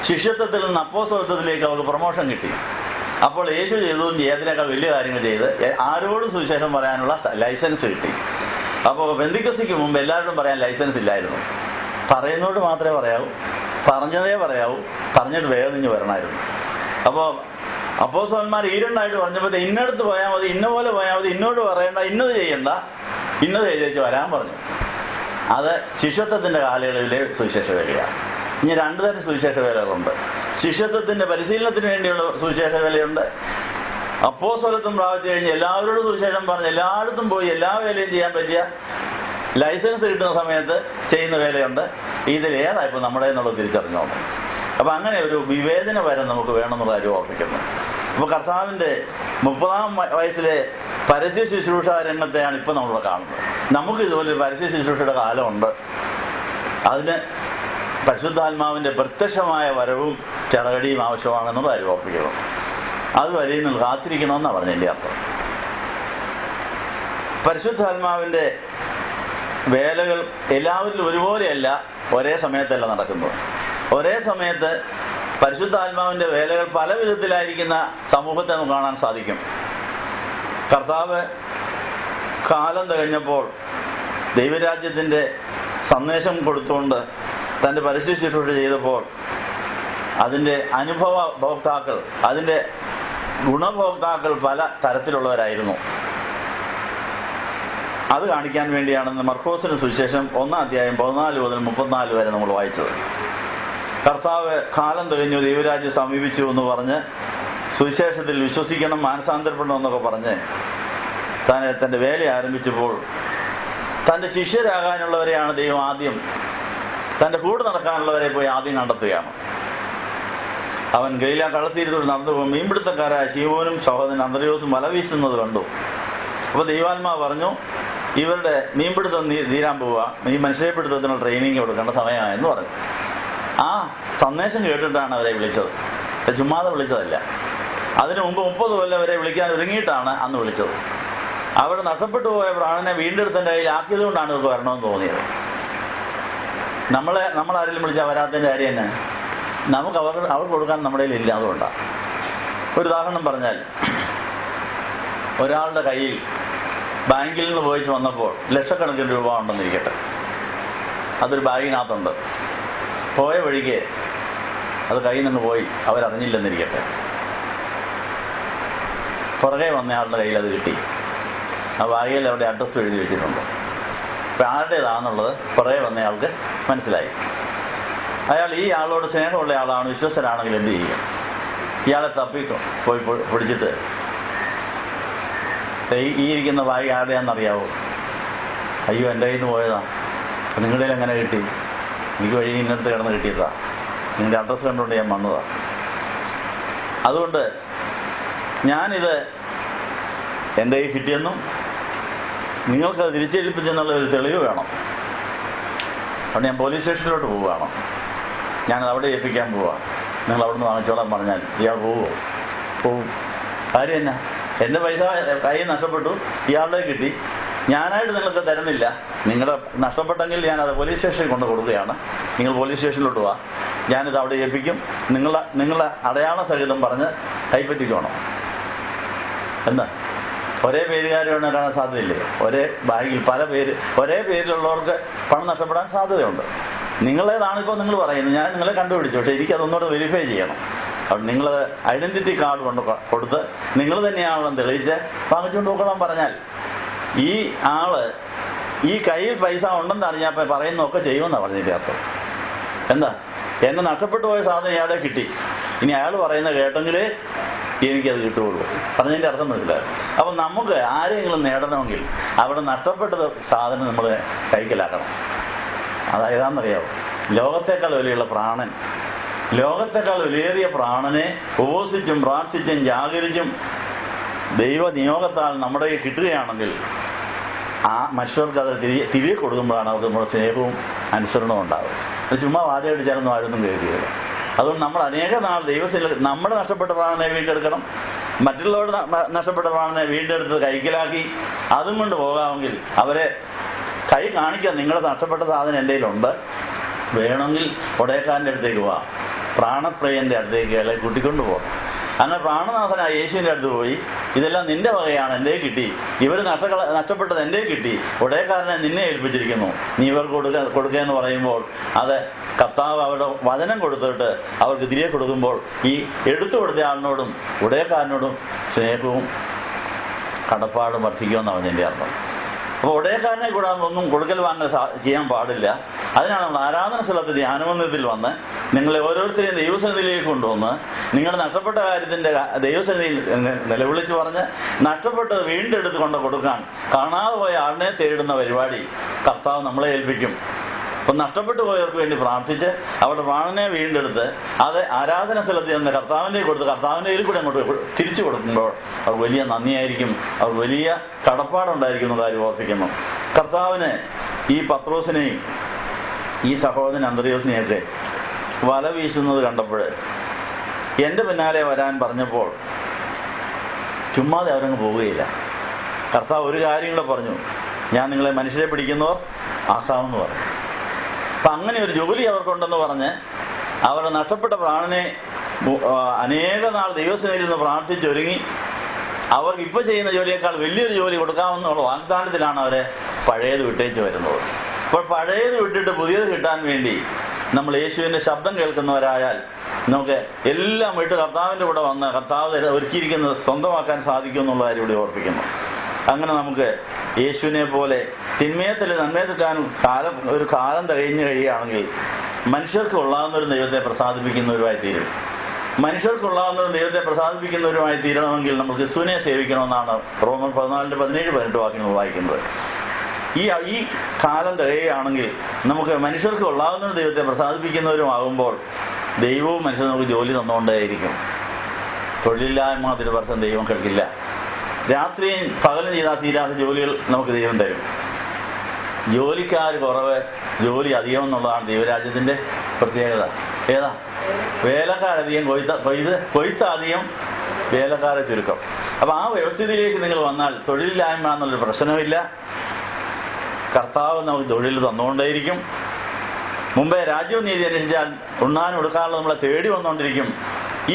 ശിഷ്യത്വത്തിൽ നിന്ന് അപ്പോസ്തലത്വത്തിലേക്ക് അവർക്ക് പ്രൊമോഷൻ കിട്ടി. അപ്പോൾ യേശു ചെയ്തതും ചെയ്തതിനേക്കാൾ വലിയ കാര്യങ്ങൾ ചെയ്ത് ആരോടും സുവിശേഷം പറയാനുള്ള ലൈസൻസ് കിട്ടി. അപ്പോൾ പെന്തിക്കോസ്തിക്ക് മുമ്പ് എല്ലാവരോടും പറയാൻ ലൈസൻസ് ഇല്ലായിരുന്നു. പറയുന്നോട് മാത്രമേ പറയാവൂ, പറഞ്ഞതേ പറയാവൂ, പറഞ്ഞിട്ട് വേഗം നിന്ന് വരണമായിരുന്നു. അപ്പോൾ അപ്പോസ്തലന്മാർ ഈരണ്ടായിട്ട് പറഞ്ഞപ്പോൾ ഇന്നടത്ത് പോയാൽ മതി, ഇന്ന പോലെ പോയാൽ മതി, ഇന്നോട് പറയണ്ട, ഇന്നത് ചെയ്യണ്ട, ഇന്നത് എഴുതിച്ച് വരാൻ പറഞ്ഞു. അത് ശിഷ്യത്വത്തിൻ്റെ കാലയളവിലെ സുവിശേഷ വേലയാണ്. ഇനി 2 തരം സുവിശേഷ വേലകളുണ്ട്. ശിഷ്യത്വത്തിൻ്റെ പരിശീലനത്തിന് വേണ്ടിയുള്ള സുവിശേഷ വേലയുണ്ട്. അപ്പോസ്തലത്വം പ്രാപിച്ചു കഴിഞ്ഞ് എല്ലാവരോടും സുവിശേഷം പറഞ്ഞ് എല്ലായിടത്തും പോയി എല്ലാ വേലയും ചെയ്യാൻ പറ്റിയ ലൈസൻസ് കിട്ടുന്ന സമയത്ത് ചെയ്യുന്ന വേലയുണ്ട്. ഇതിലേതാ ഇപ്പോൾ നമ്മുടെ എന്നുള്ളത് തിരിച്ചറിഞ്ഞോളൂ. അപ്പം അങ്ങനെ ഒരു വിവേചന വരം നമുക്ക് വേണമെന്നുള്ള കാര്യം ഓർമ്മിക്കുന്നു. അപ്പോൾ കർത്താവിൻ്റെ 30-ാം വയസ്സിലെ പരസ്യ ശുശ്രൂഷ രംഗത്തെയാണ് ഇപ്പം നമ്മളിവിടെ കാണുന്നത്. നമുക്ക് ഇതുപോലെ ഒരു പരസ്യ ശുശ്രൂഷയുടെ കാലമുണ്ട്. അതിന് പരിശുദ്ധാത്മാവിൻ്റെ പ്രത്യക്ഷമായ വരവും ചിറകടിയും ആവശ്യമാണെന്നുള്ള കാര്യം ഓർമ്മിക്കണം. അതുവരെ നിങ്ങൾ കാത്തിരിക്കണമെന്നാണ് പറഞ്ഞതിൻ്റെ അർത്ഥം. പരിശുദ്ധാത്മാവിൻ്റെ വേലകൾ എല്ലാവരിലും ഒരുപോലെയല്ല, ഒരേ സമയത്തല്ല നടക്കുന്നത്. ഒരേ സമയത്ത് പരിശുദ്ധാത്മാവിൻ്റെ വേലകൾ പല വിധത്തിലായിരിക്കുന്ന സമൂഹത്തെ നമുക്ക് കാണാൻ സാധിക്കും. കർത്താവ് കാലം തികഞ്ഞപ്പോൾ ദൈവരാജ്യത്തിൻ്റെ സന്ദേശം കൊടുത്തുകൊണ്ട് തൻ്റെ പരസ്യ ശുശ്രൂഷ ചെയ്തപ്പോൾ അതിൻ്റെ അനുഭവ ഭോക്താക്കൾ, അതിൻ്റെ ഗുണഭോക്താക്കൾ പല തരത്തിലുള്ളവരായിരുന്നു. അത് കാണിക്കാൻ വേണ്ടിയാണെന്ന് മർക്കോസിന് സുവിശേഷം 1-ാം അധ്യായം 14 മുതൽ 34 വരെ നമ്മൾ വായിച്ചത്. കർത്താവ് കാലം തികഞ്ഞു, ദൈവരാജ്യം സമീപിച്ചു എന്ന് പറഞ്ഞ് സുവിശേഷത്തിൽ വിശ്വസിക്കണം, മാനസാന്തരപ്പെടണം എന്നൊക്കെ പറഞ്ഞ് തൻ്റെ വേല ആരംഭിച്ചപ്പോൾ തൻ്റെ ശിഷ്യരാകാനുള്ളവരെയാണ് ദൈവം ആദ്യം, തൻ്റെ കൂടെ നടക്കാനുള്ളവരെ പോയി ആദ്യം കണ്ടെത്തുകയാണ്. അവൻ ഗലീല കടൽത്തീരത്തോട് നടന്നു പോകും. മീൻപിടുത്തക്കാരായ ശീമോനും സഹോദരൻ അന്ത്രയോസും വല വീശുന്നത് കണ്ടു. അപ്പോൾ ദൈവാത്മാവ് പറഞ്ഞു, ഇവരുടെ മീൻപിടുത്തം തീരാൻ പോവുക, ഈ മനുഷ്യപിടുത്തത്തിനുള്ള ട്രെയിനിങ് കൊടുക്കേണ്ട സമയമായെന്ന് പറഞ്ഞു. ആ സന്ദേശം കേട്ടിട്ടാണ് അവരെ വിളിച്ചത്, ചുമ്മാതെ വിളിച്ചതല്ല. അതിനു മുമ്പ് 30 കൊല്ലം അവരെ വിളിക്കാൻ ഒരുങ്ങിയിട്ടാണ് അന്ന് വിളിച്ചത്. അവിടെ നഷ്ടപ്പെട്ടു പോയ പ്രാണനെ വീണ്ടെടുത്തതിൻ്റെ കയ്യിൽ ആക്കിയത് കൊണ്ടാണ് ഇവർക്ക് വരണമെന്ന് തോന്നിയത്. നമ്മളാരെങ്കിലും വിളിച്ചാൽ വരാത്തതിൻ്റെ കാര്യം തന്നെ നമുക്ക് അവർക്ക് കൊടുക്കാൻ നമ്മുടെ കയ്യിൽ ഇല്ല. അതുകൊണ്ടാണ്. ഒരു ഉദാഹരണം പറഞ്ഞാൽ, ഒരാളുടെ കയ്യിൽ ബാങ്കിൽ നിന്ന് പോയിട്ട് വന്നപ്പോൾ ലക്ഷക്കണക്കിന് രൂപ ഉണ്ടെന്നിരിക്കട്ടെ, അതൊരു ബാഗിനകത്തുണ്ട്. പോയ വഴിക്ക് അത് കയ്യിൽ നിന്ന് പോയി, അവരറിഞ്ഞില്ലെന്നിരിക്കട്ടെ. പുറകെ വന്നയാളുടെ കയ്യിൽ അത് കിട്ടി. ആ ബാഗിൽ അവിടെ അഡ്രസ്സ് എഴുതി വെച്ചിട്ടുണ്ട്. അപ്പം ആരുടേതാണെന്നുള്ളത് പുറകെ വന്നയാൾക്ക് മനസ്സിലായി. അയാൾ ഈ ആളോട് സ്നേഹമുള്ള ആളാണ്, വിശ്വസ്തരാണെങ്കിൽ എന്ത് ചെയ്യുക? ഇയാളെ പോയി പിടിച്ചിട്ട് ഈ ഇരിക്കുന്ന ബാഗ് ആരുടെയാണെന്നറിയാവോ? അയ്യോ, എൻ്റെ കയ്യിൽ നിന്ന് പോയതാ. നിങ്ങളുടെ കയ്യിൽ എങ്ങനെ കിട്ടി? എനിക്ക് വഴി ഇന്നടുത്ത് കിടന്ന് കിട്ടിയതാ, നിങ്ങളുടെ അഡ്രസ്സ് കണ്ടുകൊണ്ട് ഞാൻ വന്നതാ. അതുകൊണ്ട് ഞാനിത് എൻ്റെ കയ്യിൽ കിട്ടിയെന്നും നിങ്ങൾക്കത് തിരിച്ചേൽപ്പിച്ചെന്നുള്ള ഒരു തെളിവ് വേണം. അതുകൊണ്ട് ഞാൻ പോലീസ് സ്റ്റേഷനിലോട്ട് പോവുകയാണ്, ഞാനത് അവിടെ ഏൽപ്പിക്കാൻ പോവാ, നിങ്ങൾ അവിടെ നിന്ന് വാങ്ങിച്ചോളാൻ പറഞ്ഞാൽ ഇയാൾ പോവുമോ? പോവും. കാര്യം എന്നാ? എൻ്റെ പൈസ കയ്യിൽ നഷ്ടപ്പെട്ടു, ഇയാളുടെ കിട്ടി, ഞാനായിട്ട് നിങ്ങൾക്ക് തരുന്നില്ല. നിങ്ങളുടെ നഷ്ടപ്പെട്ടെങ്കിൽ ഞാനത് പോലീസ് സ്റ്റേഷനിൽ കൊണ്ട് കൊടുക്കുകയാണ്. നിങ്ങൾ പോലീസ് സ്റ്റേഷനിലോട്ട് പോവാ, ഞാനിത് അവിടെ ഏൽപ്പിക്കും, നിങ്ങളെ അടയാള സഹിതം പറഞ്ഞ് കൈപ്പറ്റിക്കോണം എന്ന്. ഒരേ പേരുകാരുമാണ് കാണാൻ സാധ്യതയില്ലേ? ഒരേ ബാഗിൽ പല പേര്, ഒരേ പേരിലുള്ളവർക്ക് പണം നഷ്ടപ്പെടാൻ സാധ്യതയുണ്ട്. നിങ്ങളേതാണിപ്പോൾ നിങ്ങൾ പറയുന്നത്, ഞാൻ നിങ്ങളെ കണ്ടുപിടിച്ചു, പക്ഷേ എനിക്കതൊന്നുകൂടെ വെരിഫൈ ചെയ്യണം. അപ്പോൾ നിങ്ങൾ ഐഡന്റിറ്റി കാർഡ് കൊണ്ട് കൊടുത്ത് നിങ്ങൾ തന്നെയാണെന്ന് തെളിയിച്ച് വാങ്ങിച്ചുകൊണ്ട് പോകണം പറഞ്ഞാൽ ഈ ആള് ഈ കയ്യിൽ പൈസ ഉണ്ടെന്ന് അറിഞ്ഞപ്പോൾ പറയുന്നതൊക്കെ ചെയ്യുമെന്നാണ് പറഞ്ഞതിൻ്റെ അർത്ഥം. എന്താ, എന്നെ നഷ്ടപ്പെട്ടു പോയ സാധനം ഇയാളെ കിട്ടി, ഇനി അയാൾ പറയുന്ന കേട്ടെങ്കിലേ എനിക്കത് കിട്ടുകയുള്ളൂ പറഞ്ഞതിൻ്റെ അർത്ഥം മനസ്സിലാകും. അപ്പം നമുക്ക് ആരെങ്കിലും നേടണമെങ്കിൽ അവിടെ നഷ്ടപ്പെട്ട സാധനം നമ്മൾ കൈക്കലാക്കണം. അതായതാണെന്നറിയാമോ? ലോകത്തേക്കാൾ വിലയുള്ള പ്രാണൻ, ലോകത്തേക്കാൾ വിലയേറിയ പ്രാണനെ ഉപവസിച്ചും പ്രാർത്ഥിച്ചും ജാഗരിച്ചും ദൈവ നിയോഗത്താൽ നമ്മുടെ കിട്ടുകയാണെങ്കിൽ ആ മനുഷ്യർക്ക് അത് തിരികെ കൊടുക്കുമ്പോഴാണ് അവർക്ക് നമ്മുടെ സ്നേഹവും അനുസരണവും ഉണ്ടാകും. അത് ചുമ്മാ വാചകടിച്ചാലൊന്നും ആരൊന്നും കേൾക്കുകയില്ല. അതുകൊണ്ട് നമ്മൾ അനേക നാൾ ദൈവത്തിൽ നമ്മുടെ നഷ്ടപ്പെട്ട പ്രാണനെ വീണ്ടെടുക്കണം. മറ്റുള്ളവരുടെ നഷ്ടപ്പെട്ട പ്രാണനെ വീണ്ടെടുത്ത് കൈക്കലാക്കി അതും കൊണ്ട് പോകാമെങ്കിൽ അവരെ കൈ കാണിക്കാൻ, നിങ്ങളുടെ നഷ്ടപ്പെട്ട സാധനം എൻ്റെ കയ്യിലുണ്ട്, വേണമെങ്കിൽ ഒടയക്കാരൻ്റെ അടുത്തേക്ക് പോവാം, പ്രാണപ്രിയൻ്റെ അടുത്തേക്ക് അല്ലെങ്കിൽ കൂട്ടിക്കൊണ്ട് പോകാം. അങ്ങനെ പ്രാണനാഥനായ യേശുവിൻ്റെ അടുത്ത് പോയി, ഇതെല്ലാം നിന്റെ വകയാണ്, എൻ്റെ കിട്ടി, ഇവർ നഷ്ടപ്പെട്ടത് എൻ്റെ കിട്ടി, ഒടയക്കാരനെ നിന്നെ ഏൽപ്പിച്ചിരിക്കുന്നു, നീ ഇവർക്ക് കൊടുക്കുക എന്ന് പറയുമ്പോൾ അത് കർത്താവ് അവരുടെ വചനം കൊടുത്തിട്ട് അവർക്ക് തിരികെ കൊടുക്കുമ്പോൾ ഈ എടുത്തു കൊടുത്ത ആളിനോടും ഉടയക്കാരനോടും സ്നേഹവും കടപ്പാടും വർദ്ധിക്കുമെന്നാണ് പറഞ്ഞതിൻ്റെ അർത്ഥം. അപ്പോൾ ഉടയക്കാരനെ കൂടാതെ ഒന്നും കൊടുക്കൽ വാങ്ങൽ ചെയ്യാൻ പാടില്ല. അതിനാണ് നമ്മൾ ആരാധന സ്ഥലത്ത് ധ്യാനമന്ദിരത്തിൽ വന്ന് നിങ്ങളെ ഓരോരുത്തരെയും ദൈവസന്നിധിയിലേക്ക് കൊണ്ടുവന്ന് നിങ്ങളുടെ നഷ്ടപ്പെട്ട കാര്യത്തിൻ്റെ ദൈവസന്നിധിയിൽ നിലവിളിച്ച് പറഞ്ഞ് നഷ്ടപ്പെട്ടത് വീണ്ടെടുത്ത് കൊണ്ട് കൊടുക്കാൻ കാണാതെ പോയ ആളിനെ തേടുന്ന പരിപാടി കർത്താവ് നമ്മളെ ഏൽപ്പിക്കും. അപ്പം നഷ്ടപ്പെട്ടു പോയവർക്ക് വേണ്ടി പ്രാർത്ഥിച്ച് അവരുടെ പ്രാണനെ വീണ്ടെടുത്ത് അത് ആരാധന സ്ഥലത്ത് ചെന്ന് കർത്താവിൻ്റെ കൊടുത്ത് കർത്താവിൻ്റെ കയ്യിൽ കൂടെ അങ്ങോട്ട് തിരിച്ചു കൊടുക്കുമ്പോൾ അവർക്ക് വലിയ നന്ദിയായിരിക്കും, അവർക്ക് വലിയ കടപ്പാടുണ്ടായിരിക്കും എന്നുള്ള കാര്യം ഓർപ്പിക്കുന്നു. കർത്താവിന് ഈ പത്രോസിനെയും ഈ സഹോദരൻ അന്ത്രയോസിനെയൊക്കെ വല വീശുന്നത് കണ്ടപ്പോൾ എൻ്റെ പിന്നാലെ വരാൻ പറഞ്ഞപ്പോൾ ചുമ്മാതെ അവരങ്ങ് പോവുകയില്ല. കർത്താവ് ഒരു കാര്യം കൂടെ പറഞ്ഞു, ഞാൻ നിങ്ങളെ മനുഷ്യരെ പിടിക്കുന്നവർ ആക്കാമെന്ന് പറഞ്ഞു. അപ്പം അങ്ങനെ ഒരു ജോലി അവർക്കുണ്ടെന്ന് പറഞ്ഞ് അവരുടെ നഷ്ടപ്പെട്ട പ്രാണനെ അനേക നാൾ ദൈവസന്നിധിയിൽ നിന്ന് പ്രാർത്ഥിച്ചൊരുങ്ങി അവർക്ക് ഇപ്പോൾ ചെയ്യുന്ന ജോലിയേക്കാൾ വലിയൊരു ജോലി കൊടുക്കാമെന്നുള്ള വാഗ്ദാനത്തിലാണ് അവരെ പഴയത് വിട്ടേച്ച് വരുന്നത്. അപ്പോൾ പഴയത് വിട്ടിട്ട് പുതിയത് കിട്ടാൻ വേണ്ടി നമ്മൾ യേശുവിൻ്റെ ശബ്ദം കേൾക്കുന്നവരായാൽ നമുക്ക് എല്ലാം വിട്ട് കർത്താവിൻ്റെ കൂടെ വന്ന് കർത്താവ് ഒരുക്കിയിരിക്കുന്നത് സ്വന്തമാക്കാൻ സാധിക്കും എന്നുള്ള കാര്യം ഇവിടെ ഓർപ്പിക്കുന്നു. അങ്ങനെ നമുക്ക് യേശുവിനെ പോലെ തിന്മയത്തിൽ നന്മയെടുക്കാൻ ഒരു കാലം തികഞ്ഞു കഴിയുകയാണെങ്കിൽ മനുഷ്യർക്ക് കൊള്ളാവുന്നൊരു ദൈവത്തെ പ്രസാദിപ്പിക്കുന്നവരുമായി തീരും. മനുഷ്യർക്കുള്ളാവുന്നൊരു ദൈവത്തെ പ്രസാദിപ്പിക്കുന്നവരുമായി തീരണമെങ്കിൽ നമ്മൾ ക്രിസ്തുവിനെ സേവിക്കണമെന്നാണ് റോമർ 14:17-18 വാക്യങ്ങൾ വായിക്കുന്നത്. ഈ കാലം തികയുകയാണെങ്കിൽ നമുക്ക് മനുഷ്യർക്ക് കൊള്ളാവുന്ന ദൈവത്തെ പ്രസാദിപ്പിക്കുന്നവരുമാകുമ്പോൾ ദൈവവും മനുഷ്യർ നമുക്ക് ജോലി തന്നുകൊണ്ടേയിരിക്കും. തൊഴിലില്ലായ്മ തിരുവർഷം ദൈവം കേൾക്കില്ല. രാത്രിയും പകലും ചെയ്താൽ തീരാത്ത ജോലികൾ നമുക്ക് ദൈവം തരും. ജോലിക്കാർ കുറവ്, ജോലി അധികം എന്നുള്ളതാണ് ദൈവരാജ്യത്തിൻ്റെ പ്രത്യേകത. ഏതാ? വേലക്കാരധികം, കൊയ്ത്തധികം, വേലക്കാരെ ചുരുക്കം. അപ്പം ആ വ്യവസ്ഥിതിയിലേക്ക് നിങ്ങൾ വന്നാൽ തൊഴിലില്ലായ്മ എന്നുള്ളൊരു പ്രശ്നമില്ല. കർത്താവ് നമുക്ക് തൊഴിൽ തന്നുകൊണ്ടേയിരിക്കും. മുമ്പേ രാജ്യവും നീതി അന്വേഷിച്ചാൽ ഉണ്ണാനും ഉടുക്കാനുള്ള നമ്മളെ തേടി വന്നുകൊണ്ടിരിക്കും.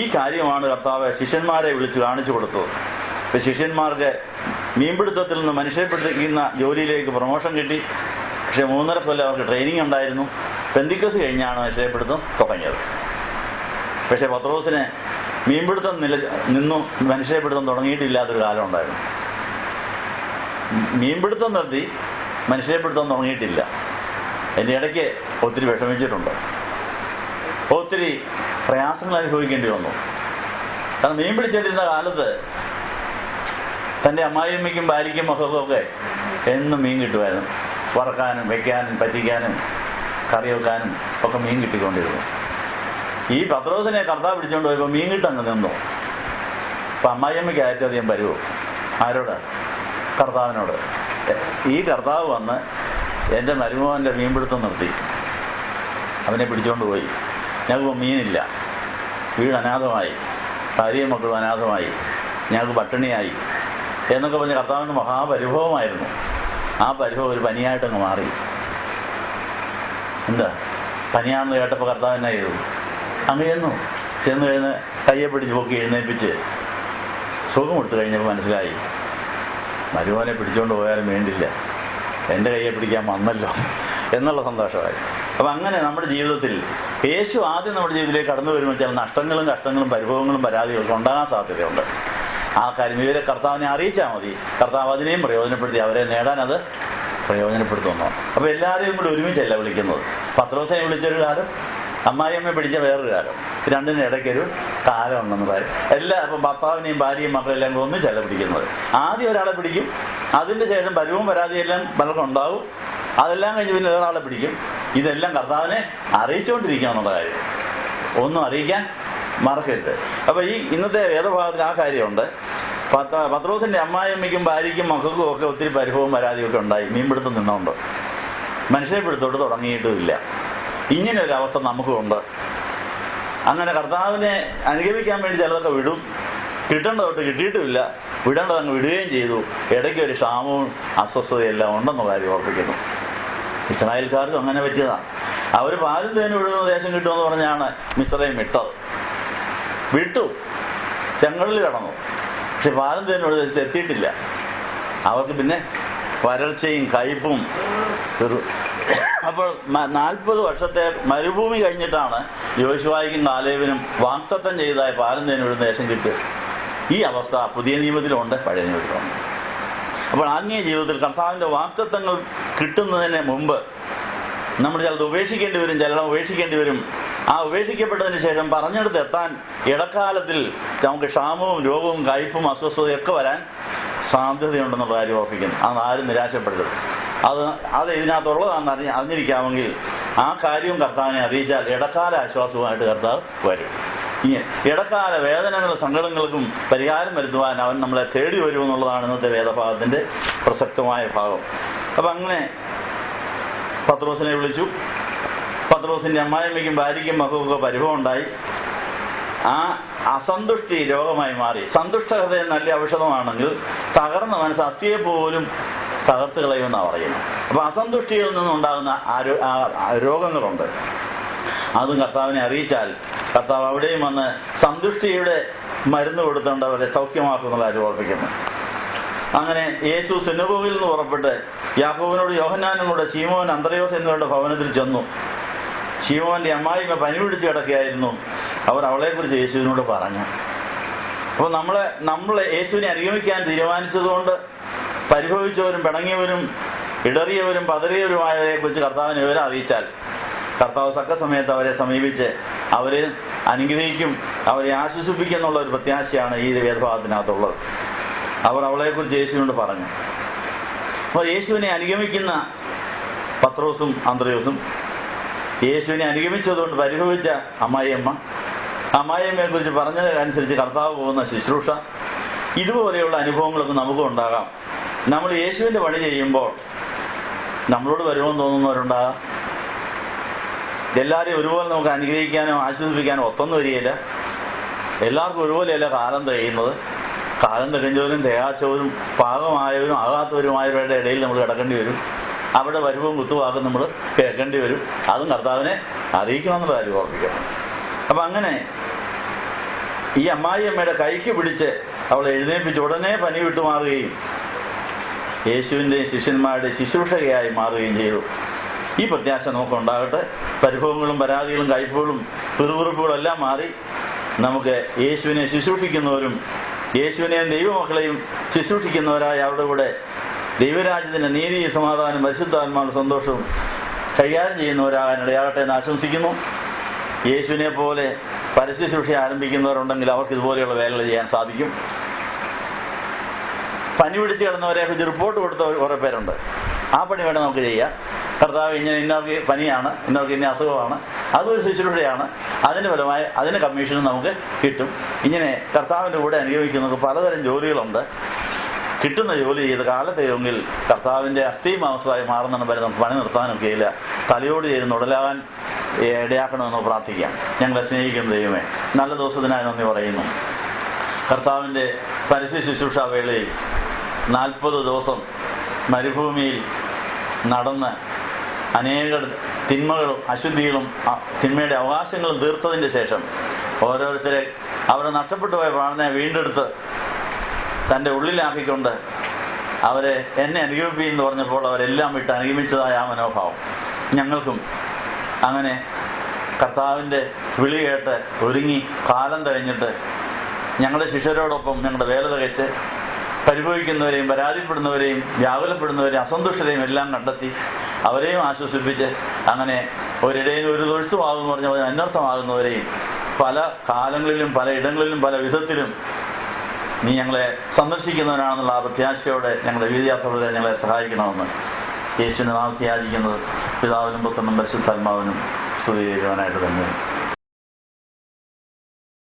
ഈ കാര്യമാണ് കർത്താവ് ശിഷ്യന്മാരെ വിളിച്ച് കാണിച്ചു കൊടുത്തത്. ഇപ്പം ശിഷ്യന്മാർക്ക് മീൻപിടുത്തത്തിൽ നിന്ന് മനുഷ്യപ്പെടുത്തിക്കുന്ന ജോലിയിലേക്ക് പ്രൊമോഷൻ കിട്ടി. പക്ഷേ 3.5 കൊല്ലം അവർക്ക് ട്രെയിനിങ് ഉണ്ടായിരുന്നു. പെന്തിക്കോസ് കഴിഞ്ഞാണ് മനുഷ്യപ്പെടുത്തം തുടങ്ങിയത്. പക്ഷേ പത്രോസിന് മീൻപിടുത്തം നിന്നും മനുഷ്യപ്പെടുത്തം തുടങ്ങിയിട്ടില്ലാത്തൊരു കാലം ഉണ്ടായിരുന്നു. മീൻപിടുത്തം നിർത്തി മനുഷ്യപ്പെടുത്തം തുടങ്ങിയിട്ടില്ല. എൻ്റെ ഇടയ്ക്ക് ഒത്തിരി വിഷമിച്ചിട്ടുണ്ട്, ഒത്തിരി പ്രയാസങ്ങൾ അനുഭവിക്കേണ്ടി വന്നു. കാരണം മീൻ പിടിച്ചിട്ടിരുന്ന കാലത്ത് തൻ്റെ അമ്മായിയമ്മയ്ക്കും ഭാര്യയ്ക്കും മക്കൾക്കൊക്കെ എന്നും മീൻ കിട്ടുമായിരുന്നു. വറക്കാനും വയ്ക്കാനും പറ്റിക്കാനും കറി വെക്കാനും ഒക്കെ മീൻ കിട്ടിക്കൊണ്ടിരുന്നു. ഈ പത്രോസിനെ കർത്താവ് പിടിച്ചുകൊണ്ട് പോയപ്പോൾ മീൻ കിട്ടങ്ങ് നിന്നു. അപ്പം അമ്മായിയമ്മയ്ക്ക് ഏറ്റവും അധികം വരുമോ? ആരോട്? കർത്താവിനോട്. ഈ കർത്താവ് വന്ന് എൻ്റെ മരുമോൻ്റെ മീൻപിടുത്തം നിർത്തി, അവനെ പിടിച്ചുകൊണ്ട് പോയി. ഞങ്ങൾക്ക് മീനില്ല, വീട് അനാഥമായി, ഭാര്യയും മക്കളും അനാഥമായി, ഞങ്ങൾക്ക് പട്ടിണിയായി എന്നൊക്കെ പറഞ്ഞ് കർത്താവിന് മഹാപരിഭവമായിരുന്നു. ആ പരിഭവം ഒരു പനിയായിട്ടങ്ങ് മാറി. എന്താ പനിയാണെന്ന് കേട്ടപ്പോൾ കർത്താവ് എന്നാ ചെയ്തു? അങ്ങ് ചെന്ന് കഴിഞ്ഞ് കയ്യെ പിടിച്ച് പൊക്കി എഴുന്നേൽപ്പിച്ച് സുഖം കൊടുത്തു കഴിഞ്ഞപ്പോൾ മനസ്സിലായി, മരുമോനെ പിടിച്ചുകൊണ്ട് പോയാലും വേണ്ടില്ല, എൻ്റെ കയ്യെ പിടിക്കാൻ വന്നല്ലോ എന്നുള്ള സന്തോഷമായി. അപ്പം അങ്ങനെ നമ്മുടെ ജീവിതത്തിൽ യേശു ആദ്യം നമ്മുടെ ജീവിതത്തിലേക്ക് കടന്നു വരുമ്പോൾ ചില നഷ്ടങ്ങളും കഷ്ടങ്ങളും പരിഭവങ്ങളും പരാതികളൊക്കെ ഉണ്ടാകാൻ സാധ്യതയുണ്ട്. ആ കാര്യം ഇവരെ കർത്താവിനെ അറിയിച്ചാൽ മതി. കർത്താവ് അതിനെയും പ്രയോജനപ്പെടുത്തി അവരെ നേടാൻ അത് പ്രയോജനപ്പെടുത്തുന്നു. അപ്പോൾ എല്ലാവരെയും കൂടി ഒരുമിച്ചല്ല വിളിക്കുന്നത്. പത്രോസിനെ വിളിച്ചൊരു കാലം, അമ്മായിയമ്മയെ പിടിച്ച വേറൊരു കാലം, രണ്ടിനും ഇടയ്ക്കൊരു കാലം ഉണ്ടെന്ന് പറയും. അപ്പം ഭർത്താവിനെയും ഭാര്യയും മക്കളും എല്ലാം കൂടെ ഒന്നിച്ചല്ല പിടിക്കുന്നത്. ആദ്യം ഒരാളെ പിടിക്കും, അതിൻ്റെ ശേഷം പരുവും പരാതിയെല്ലാം പലർക്കും ഉണ്ടാവും. അതെല്ലാം കഴിഞ്ഞ് പിന്നെ വേറൊരാളെ പിടിക്കും. ഇതെല്ലാം കർത്താവിനെ അറിയിച്ചുകൊണ്ടിരിക്കണം എന്നുള്ള കാര്യം ഒന്നും അറിയിക്കാൻ മറക്കരുത്. അപ്പോൾ ഈ ഇന്നത്തെ വേദഭാഗത്തിൽ ആ കാര്യമുണ്ട്. പത്രോസിൻ്റെ അമ്മായിയമ്മയ്ക്കും ഭാര്യയ്ക്കും മക്കൾക്കും ഒക്കെ ഒത്തിരി പരിഭവവും പരാതിയൊക്കെ ഉണ്ടായി. മീൻപിടുത്തം നിന്നുകൊണ്ട് മനുഷ്യരെ പിടുത്തോട്ട് തുടങ്ങിയിട്ടുമില്ല. ഇങ്ങനെ ഒരു അവസ്ഥ നമുക്കുണ്ട്. അങ്ങനെ കർത്താവിനെ അനുഗമിക്കാൻ വേണ്ടി ചിലതൊക്കെ വിടും, കിട്ടേണ്ടതൊട്ട് കിട്ടിയിട്ടുമില്ല, വിടേണ്ടത് അങ്ങ് വിടുകയും ചെയ്തു. ഇടയ്ക്ക് ഒരു ക്ഷാമവും അസ്വസ്ഥതയെല്ലാം ഉണ്ടെന്നുള്ള കാര്യം ഓർപ്പിക്കുന്നു. ഇസ്രായേൽക്കാർക്കും അങ്ങനെ പറ്റിയതാണ്. അവർ പാലും തേനും ഒഴുകുന്ന ദേശം കിട്ടുമെന്ന് പറഞ്ഞാണ് മിസ്രയീം വിട്ടു, ചെങ്കടലിൽ കടന്നു. പക്ഷെ പാലും തേനും ഒരു ദേശത്ത് എത്തിയിട്ടില്ല. അവർക്ക് പിന്നെ വരൾച്ചയും കയ്പും അപ്പോൾ 40 വർഷത്തെ മരുഭൂമി കഴിഞ്ഞിട്ടാണ് യോശുവായ്ക്കും കാലേബിനും വാഗ്ദത്തം ചെയ്തതായ പാലും തേനും ഒരു ദേശം കിട്ടിയത്. ഈ അവസ്ഥ പുതിയ നിയമത്തിലുണ്ട്, പഴയ നിയമത്തിലുണ്ട്. അപ്പോൾ ആത്മീയ ജീവിതത്തിൽ കർത്താവിൻ്റെ വാഗ്ദത്തങ്ങൾ കിട്ടുന്നതിന് മുമ്പ് നമ്മൾ ചിലത് ഉപേക്ഷിക്കേണ്ടി വരും, ചിലത് ഉപേക്ഷിക്കേണ്ടി വരും. ആ ഉപേക്ഷിക്കപ്പെട്ടതിന് ശേഷം പറഞ്ഞെടുത്ത് എത്താൻ ഇടക്കാലത്തിൽ നമുക്ക് ക്ഷാമവും രോഗവും കയ്പും അസ്വസ്ഥതയൊക്കെ വരാൻ സാധ്യതയുണ്ടെന്നുള്ള കാര്യം ഓർപ്പിക്കുന്നു. അത് ആരും നിരാശപ്പെടരുത്. അത് ഇതിനകത്തുള്ളതാണെന്ന് അറിഞ്ഞിരിക്കാമെങ്കിൽ ആ കാര്യവും കർത്താവിനെ അറിയിച്ചാൽ ഇടക്കാല ആശ്വാസവുമായിട്ട് കർത്താവ് വരും. ഇങ്ങനെ ഇടക്കാല വേദനകളും സങ്കടങ്ങൾക്കും പരിഹാരം വരുത്തുവാൻ അവൻ നമ്മളെ തേടി വരുമെന്നുള്ളതാണ് ഇന്നത്തെ വേദഭാഗത്തിൻ്റെ പ്രസക്തമായ ഭാഗം. അപ്പം അങ്ങനെ പത്രോസിനെ വിളിച്ചു. പത്രോസിൻ്റെ അമ്മായിയമ്മയ്ക്കും ഭാര്യയ്ക്കും മക്കൾക്കൊക്കെ പരിഭവം ഉണ്ടായി. ആ അസന്തുഷ്ടി രോഗമായി മാറി. സന്തുഷ്ട ഹൃദയം നല്ല ഔഷധമാണെങ്കിൽ തകർന്ന മനസ്സ് അസ്ഥിയെ പോലും തകർത്ത് കളയുമെന്നാണ് പറയുന്നത്. അപ്പോൾ അസന്തുഷ്ടിയിൽ നിന്നുണ്ടാകുന്ന രോഗങ്ങളുണ്ട്. അതും കർത്താവിനെ അറിയിച്ചാൽ കർത്താവ് അവിടെയും വന്ന് സന്തുഷ്ടിയുടെ മരുന്ന് കൊടുത്തുകൊണ്ട് അവരെ സൗഖ്യമാക്കുന്നുള്ള കാര്യം ഓർപ്പിക്കുന്നു. അങ്ങനെ യേശു സിനഗോഗിൽ നിന്ന് പുറപ്പെട്ട് യാക്കോബിനോട് യോഹന്നാനും കൂടെ ശീമോൻ അന്ത്രയോസ് എന്നിവരുടെ ഭവനത്തിൽ ചെന്നു. ശീമോന്റെ അമ്മായിമ്മ പനി പിടിച്ച് കിടക്കുകയായിരുന്നു. അവർ അവളെക്കുറിച്ച് യേശുവിനോട് പറഞ്ഞു. അപ്പോൾ നമ്മൾ യേശുവിനെ അനുഗമിക്കാൻ തീരുമാനിച്ചതുകൊണ്ട് പരിഭവിച്ചവരും പിണങ്ങിയവരും ഇടറിയവരും പതറിയവരുമായവരെ കുറിച്ച് കർത്താവിനെ വിവരം അറിയിച്ചാൽ കർത്താവ് തക്കസമയത്ത് അവരെ സമീപിച്ച് അവരെ അനുഗ്രഹിക്കും, അവരെ ആശ്വസിപ്പിക്കും എന്നുള്ള ഒരു പ്രത്യാശയാണ് ഈ വേദഭാഗത്തിനകത്തുള്ളത്. അവർ അവളെക്കുറിച്ച് യേശുവിനോട് പറഞ്ഞു. അപ്പോൾ യേശുവിനെ അനുഗമിക്കുന്ന പത്രോസും അന്ത്രയോസും യേശുവിനെ അനുഗമിച്ചതുകൊണ്ട് പരിഭവിച്ച അമ്മായിയമ്മയെക്കുറിച്ച് പറഞ്ഞത് അനുസരിച്ച് കർത്താവ് പോകുന്ന ശുശ്രൂഷ, ഇതുപോലെയുള്ള അനുഭവങ്ങളൊക്കെ നമുക്കും ഉണ്ടാകാം. നമ്മൾ യേശുവിൻ്റെ പണി ചെയ്യുമ്പോൾ നമ്മളോട് വരുമെന്ന് തോന്നുന്നവരുണ്ടാകാം. എല്ലാവരെയും ഒരുപോലെ നമുക്ക് അനുഗ്രഹിക്കാനോ ആശ്വസിപ്പിക്കാനോ ഒത്തൊന്നും വരികയില്ല. എല്ലാവർക്കും ഒരുപോലെയല്ല കാലം തികയുന്നത്. കാലം തികഞ്ഞവരും തികയാച്ചവരും പാകമായവരും ആകാത്തവരുമായവരുടെ ഇടയിൽ നമ്മൾ കിടക്കേണ്ടി വരും. അവിടെ വരുവും കുത്തുവാക്കും നമ്മൾ കേൾക്കേണ്ടി വരും. അതും കർത്താവിനെ അറിയിക്കണമെന്നുള്ള കാര്യം ഓർമ്മിക്കണം. അപ്പം അങ്ങനെ ഈ അമ്മായിയമ്മയുടെ കൈക്ക് പിടിച്ച് അവളെ എഴുന്നേൽപ്പിച്ച് ഉടനെ പനി വിട്ടുമാറുകയും യേശുവിൻ്റെ ശിഷ്യന്മാരുടെ ശുശ്രൂഷകയായി മാറുകയും ചെയ്തു. ഈ പ്രത്യാശ നമുക്കുണ്ടാകട്ടെ. പരിഭവങ്ങളും പരാതികളും കയ്പുകളും പിറുപിറുപ്പുകളും എല്ലാം മാറി നമുക്ക് യേശുവിനെ ശുശ്രൂഷിക്കുന്നവരും യേശുവിനെയും ദൈവമക്കളെയും ശുശ്രൂഷിക്കുന്നവരായ അവരുടെ കൂടെ ദൈവരാജ്യത്തിൻ്റെ നീതിയും സമാധാനം പരിശുദ്ധാത്മാവിന്റെ സന്തോഷവും കൈകാര്യം ചെയ്യുന്നവരാകാൻ ഇടയാകട്ടെ എന്ന് ആശംസിക്കുന്നു. യേശുവിനെ പോലെ പരസ്യശുശ്രൂഷ ആരംഭിക്കുന്നവരുണ്ടെങ്കിൽ അവർക്ക് ഇതുപോലെയുള്ള വേലകൾ ചെയ്യാൻ സാധിക്കും. പനി പിടിച്ച് കിടന്നവരെ കുറിച്ച് റിപ്പോർട്ട് കൊടുത്ത കുറേ പേരുണ്ട്. ആ പണി വേണം നമുക്ക് ചെയ്യാം. കർത്താവ് ഇന്നവർക്ക് പനിയാണ്, ഇന്നവർക്ക് ഇന്ന അസുഖമാണ്, അതൊരു ശുശ്രൂഷയാണ്. അതിൻ്റെ ഫലമായി അതിന് കമ്മീഷനും നമുക്ക് കിട്ടും. ഇങ്ങനെ കർത്താവിൻ്റെ കൂടെ അനുഗമിക്കുന്നവർക്ക് പലതരം ജോലികളുണ്ട്. കിട്ടുന്ന ജോലി ചെയ്ത് കാലത്തെങ്കിൽ കർത്താവിൻ്റെ അസ്ഥിമാംസമായി മാറുന്ന വരെ നമുക്ക് പണി നിർത്താനൊക്കെ ഇല്ല. തലയോട് ചേരുന്ന ഉടലാകാൻ ഇടയാക്കണമെന്ന് പ്രാർത്ഥിക്കാം. ഞങ്ങളെ സ്നേഹിക്കുന്ന ദൈവമേ, നല്ല ദിവസത്തിനായി നന്ദി പറയുന്നു. കർത്താവിൻ്റെ പരസ്യ ശുശ്രൂഷ വേളയിൽ 40 ദിവസം മരുഭൂമിയിൽ നടന്ന് അനേക തിന്മകളും അശുദ്ധികളും തിന്മയുടെ അവകാശങ്ങളും തീർത്തതിൻ്റെ ശേഷം ഓരോരുത്തരെ അവർ നഷ്ടപ്പെട്ടു പോയ പ്രാണനെ വീണ്ടെടുത്ത് തൻ്റെ ഉള്ളിലാക്കിക്കൊണ്ട് അവരെ എന്നെ അനുഗമിപ്പിക്കുന്നു പറഞ്ഞപ്പോൾ അവരെല്ലാം വിട്ട് അനുഗമിച്ചതായ ആ മനോഭാവം ഞങ്ങൾക്കും അങ്ങനെ കർത്താവിൻ്റെ വിളി കേട്ട് ഒരുങ്ങി കാലം തികഞ്ഞിട്ട് ഞങ്ങളുടെ ശിഷ്യരോടൊപ്പം ഞങ്ങളുടെ വേല തികച്ച് പരിഭവിക്കുന്നവരെയും പരാതിപ്പെടുന്നവരെയും വ്യാകുലപ്പെടുന്നവരെയും അസന്തുഷ്ടരെയും എല്ലാം കണ്ടെത്തി അവരെയും ആശ്വസിപ്പിച്ച് അങ്ങനെ ഒരിടയിൽ ഒരു തൊഴുത്തുമാകുമെന്ന് പറഞ്ഞ പോലെ അന്വർത്ഥമാകുന്നവരെയും പല കാലങ്ങളിലും പല ഇടങ്ങളിലും പല വിധത്തിലും നീ ഞങ്ങളെ സന്ദർശിക്കുന്നവനാണെന്നുള്ള ആ പ്രത്യാശയോടെ ഞങ്ങളുടെ വീതിയാത്രവരെ ഞങ്ങളെ സഹായിക്കണമെന്ന് യേശുവിനെ നാമത്തിൽ യാചിക്കുന്നത് പിതാവിനും പുത്രനും പരിശുദ്ധാത്മാവിനും സ്തുതിക്കുവാനായിട്ട് തന്നെ.